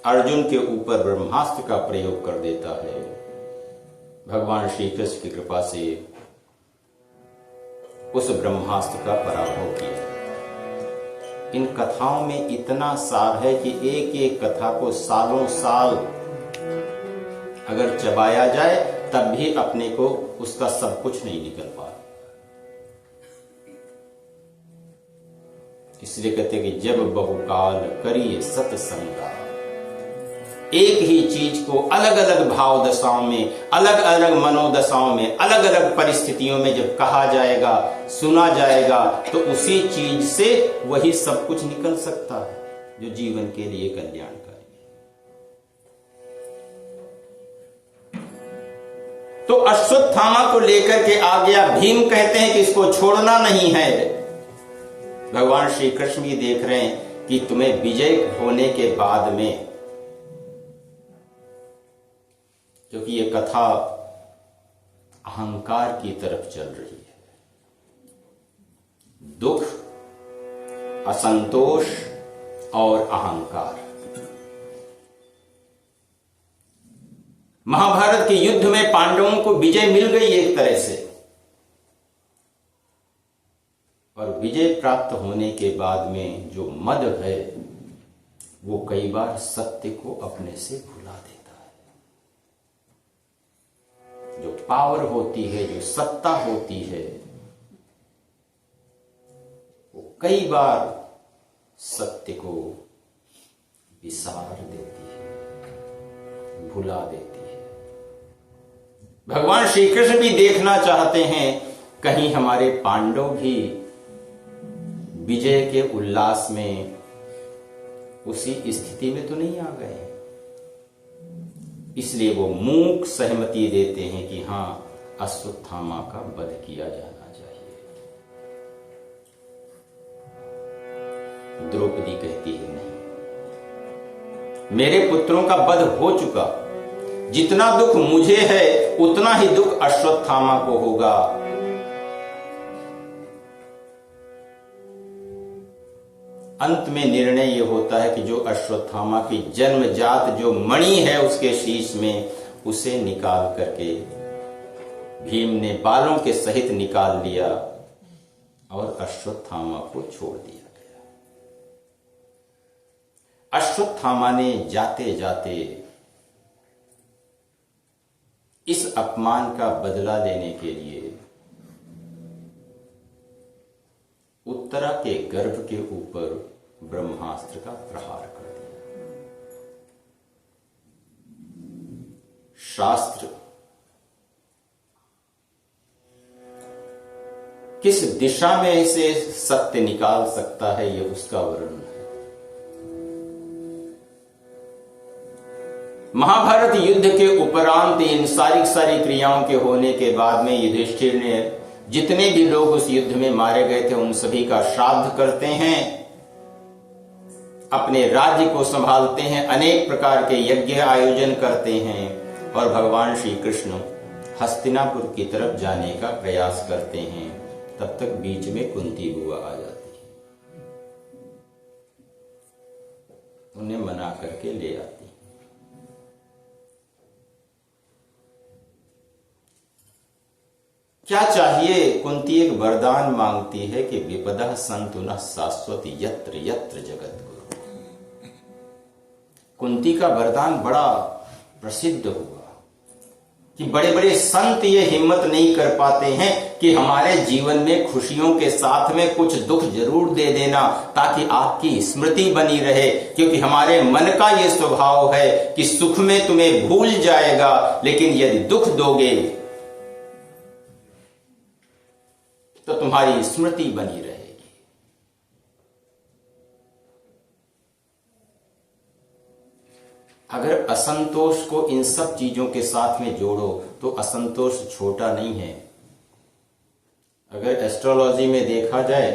Speaker 1: अर्जुन के ऊपर ब्रह्मास्त्र का प्रयोग कर देता है। भगवान श्री कृष्ण की कृपा से उस ब्रह्मास्त्र का पराभव किया। इन कथाओं में इतना सार है कि एक एक कथा को सालों साल अगर चबाया जाए तब भी अपने को उसका सब कुछ नहीं निकल पा। इसलिए कहते हैं कि जब बहुकाल करिए सत्संगा, एक ही चीज को अलग अलग भाव दशाओं में, अलग अलग मनोदशाओं में, अलग अलग परिस्थितियों में जब कहा जाएगा, सुना जाएगा, तो उसी चीज से वही सब कुछ निकल सकता है जो जीवन के लिए कल्याणकारी है। तो अश्वत्थामा को लेकर के आ गया। भीम कहते हैं कि इसको छोड़ना नहीं है। भगवान श्री कृष्ण भी देख रहे हैं कि तुम्हें विजय होने के बाद में, क्योंकि ये कथा अहंकार की तरफ चल रही है, दुख, असंतोष और अहंकार। महाभारत के युद्ध में पांडवों को विजय मिल गई एक तरह से, और विजय प्राप्त होने के बाद में जो मद है वो कई बार सत्य को अपने से भुला देता है। जो पावर होती है, जो सत्ता होती है, वो कई बार सत्य को विसार देती है, भुला देती है। भगवान श्री कृष्ण भी देखना चाहते हैं कहीं हमारे पांडव भी विजय के उल्लास में उसी स्थिति में तो नहीं आ गए। इसलिए वो मूक सहमति देते हैं कि हां, अश्वत्थामा का वध किया जाना चाहिए। द्रौपदी कहती है नहीं, मेरे पुत्रों का वध हो चुका, जितना दुख मुझे है उतना ही दुख अश्वत्थामा को होगा। अंत में निर्णय यह होता है कि जो अश्वत्थामा की जन्मजात जो मणि है उसके शीश में, उसे निकाल करके भीम ने बालों के सहित निकाल लिया और अश्वत्थामा को छोड़ दिया गया। अश्वत्थामा ने जाते जाते इस अपमान का बदला लेने के लिए उत्तरा के गर्भ के ऊपर ब्रह्मास्त्र का प्रहार कर दिया। शास्त्र किस दिशा में इसे सत्य निकाल सकता है, यह उसका वर्णन है। महाभारत युद्ध के उपरांत इन सारी क्रियाओं के होने के बाद में युधिष्ठिर ने जितने भी लोग उस युद्ध में मारे गए थे उन सभी का श्राद्ध करते हैं, अपने राज्य को संभालते हैं, अनेक प्रकार के यज्ञ आयोजन करते हैं और भगवान श्री कृष्ण हस्तिनापुर की तरफ जाने का प्रयास करते हैं। तब तक बीच में कुंती बुआ आ जाती है, उन्हें मना करके ले आती। क्या चाहिए? कुंती एक वरदान मांगती है कि विपदा संतु न शाश्वत यत्र यत्र जगत गुरु। कुंती का वरदान बड़ा प्रसिद्ध हुआ कि बड़े बड़े संत ये हिम्मत नहीं कर पाते हैं कि हमारे जीवन में खुशियों के साथ में कुछ दुख जरूर दे देना ताकि आपकी स्मृति बनी रहे, क्योंकि हमारे मन का ये स्वभाव है कि सुख में तुम्हें भूल जाएगा, लेकिन यदि दुख दोगे तो तुम्हारी स्मृति बनी रहेगी। अगर असंतोष को इन सब चीजों के साथ में जोड़ो तो असंतोष छोटा नहीं है, अगर एस्ट्रोलॉजी में देखा जाए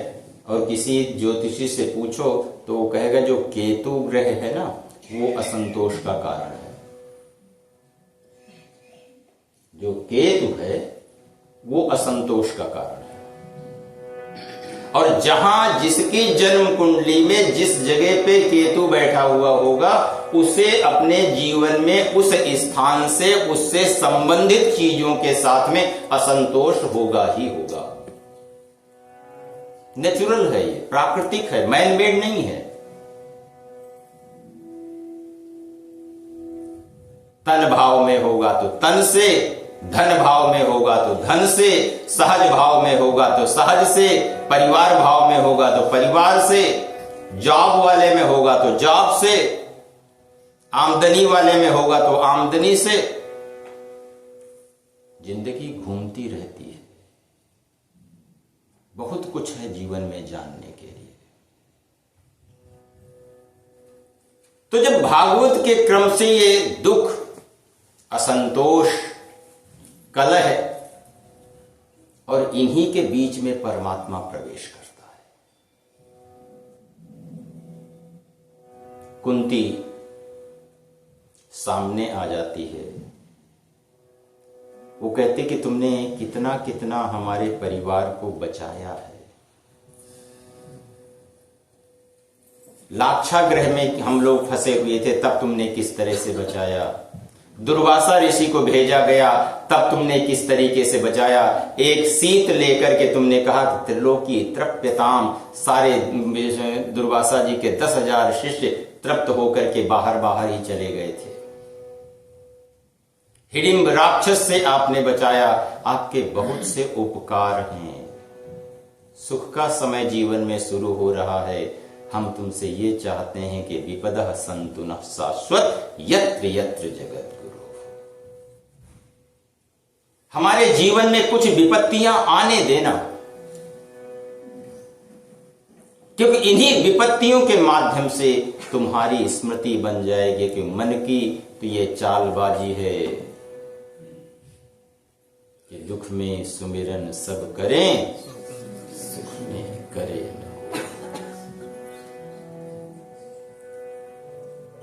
Speaker 1: और किसी ज्योतिषी से पूछो तो वो कहेगा जो केतु ग्रह है ना, वो असंतोष का कारण है। जो केतु है वो असंतोष का कारण है। और जहां जिसकी जन्म कुंडली में जिस जगह पे केतु बैठा हुआ होगा, उसे अपने जीवन में उस स्थान से, उससे संबंधित चीजों के साथ में असंतोष होगा ही होगा। नेचुरल है, ये प्राकृतिक है, मैन मेड नहीं है। तन भाव में होगा तो तन से, धन भाव में होगा तो धन से, सहज भाव में होगा तो सहज से, परिवार भाव में होगा तो परिवार से, जॉब वाले में होगा तो जॉब से, आमदनी वाले में होगा तो आमदनी से। जिंदगी घूमती रहती है। बहुत कुछ है जीवन में जानने के लिए। तो जब भागवत के क्रम से ये दुख, असंतोष, कलह और इन्हीं के बीच में परमात्मा प्रवेश करता है। कुंती सामने आ जाती है। वो कहते कि तुमने कितना कितना हमारे परिवार को बचाया है। लाक्षागृह में हम लोग फंसे हुए थे, तब तुमने किस तरह से बचाया। दुर्वासा ऋषि को भेजा गया, तब तुमने किस तरीके से बचाया। एक सीत लेकर के तुमने कहा कि त्रिलोकी तृप्यताम, सारे दुर्वासा जी के 10,000 शिष्य तृप्त होकर के बाहर बाहर ही चले गए थे। हिडिंब राक्षस से आपने बचाया। आपके बहुत से उपकार हैं। सुख का समय जीवन में शुरू हो रहा है। हम तुमसे ये चाहते हैं कि विपदः सन्तु नः शाश्वत यत्र यत्र जगत गुरु। हमारे जीवन में कुछ विपत्तियां आने देना, क्योंकि इन्हीं विपत्तियों के माध्यम से तुम्हारी स्मृति बन जाएगी कि मन की तो ये चालबाजी है कि दुख में सुमिरन सब करें, सुख में करें।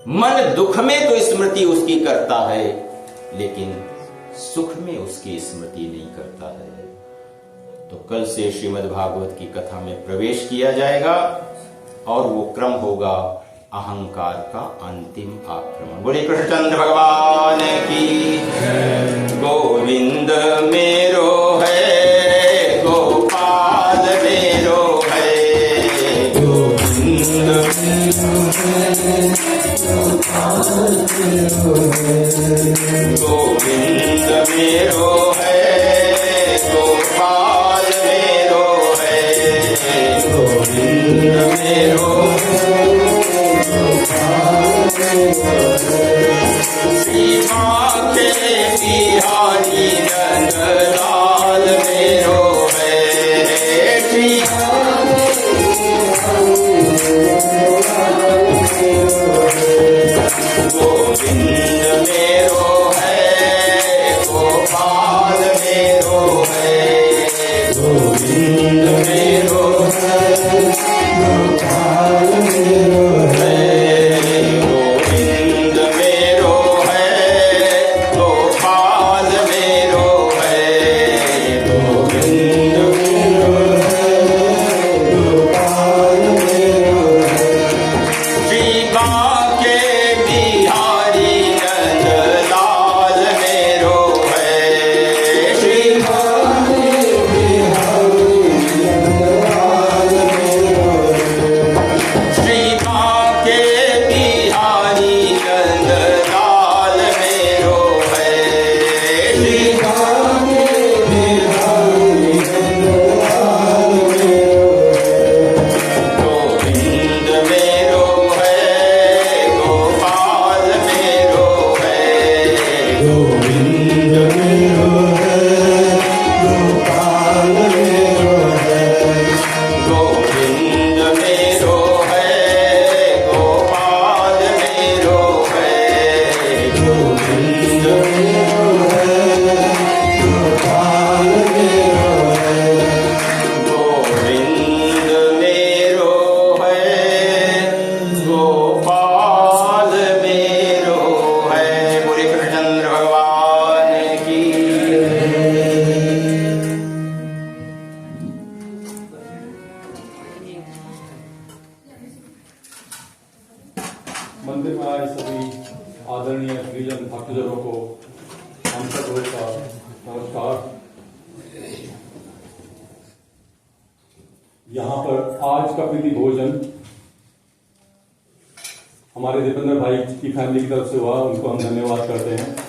Speaker 1: मन दुख में तो स्मृति उसकी करता है, लेकिन सुख में उसकी स्मृति नहीं करता है। तो कल से श्रीमद् भागवत की कथा में प्रवेश किया जाएगा और वो क्रम होगा अहंकार का अंतिम आक्रमण। बोले कृष्णचंद्र भगवान की। गोविंद मेरो है, गोपाल मेरो है, गोविंद गोविंद मेरो है, गोपाल मेरो है, गोविंद मेरो श्री माँ के बिहारी नंदलाल मेरो है, श्री गोविंद मेरो है, गोपाल मेरो है, गोविंद मेरो है, गोपाल मेरो है, गोविंद मेरो है, गोपाल मेरो है, गोविंद मेरो है, गोपाल मेरो है, श्री बांके बिहारी
Speaker 2: मंदिर में आए सभी आदरणीय परिजन भक्तजनों को हम सब लोगों का नमस्कार। यहाँ पर आज का प्रीति भोजन हमारे दीपेंद्र भाई की फैमिली की तरफ से हुआ, उनको हम धन्यवाद करते हैं।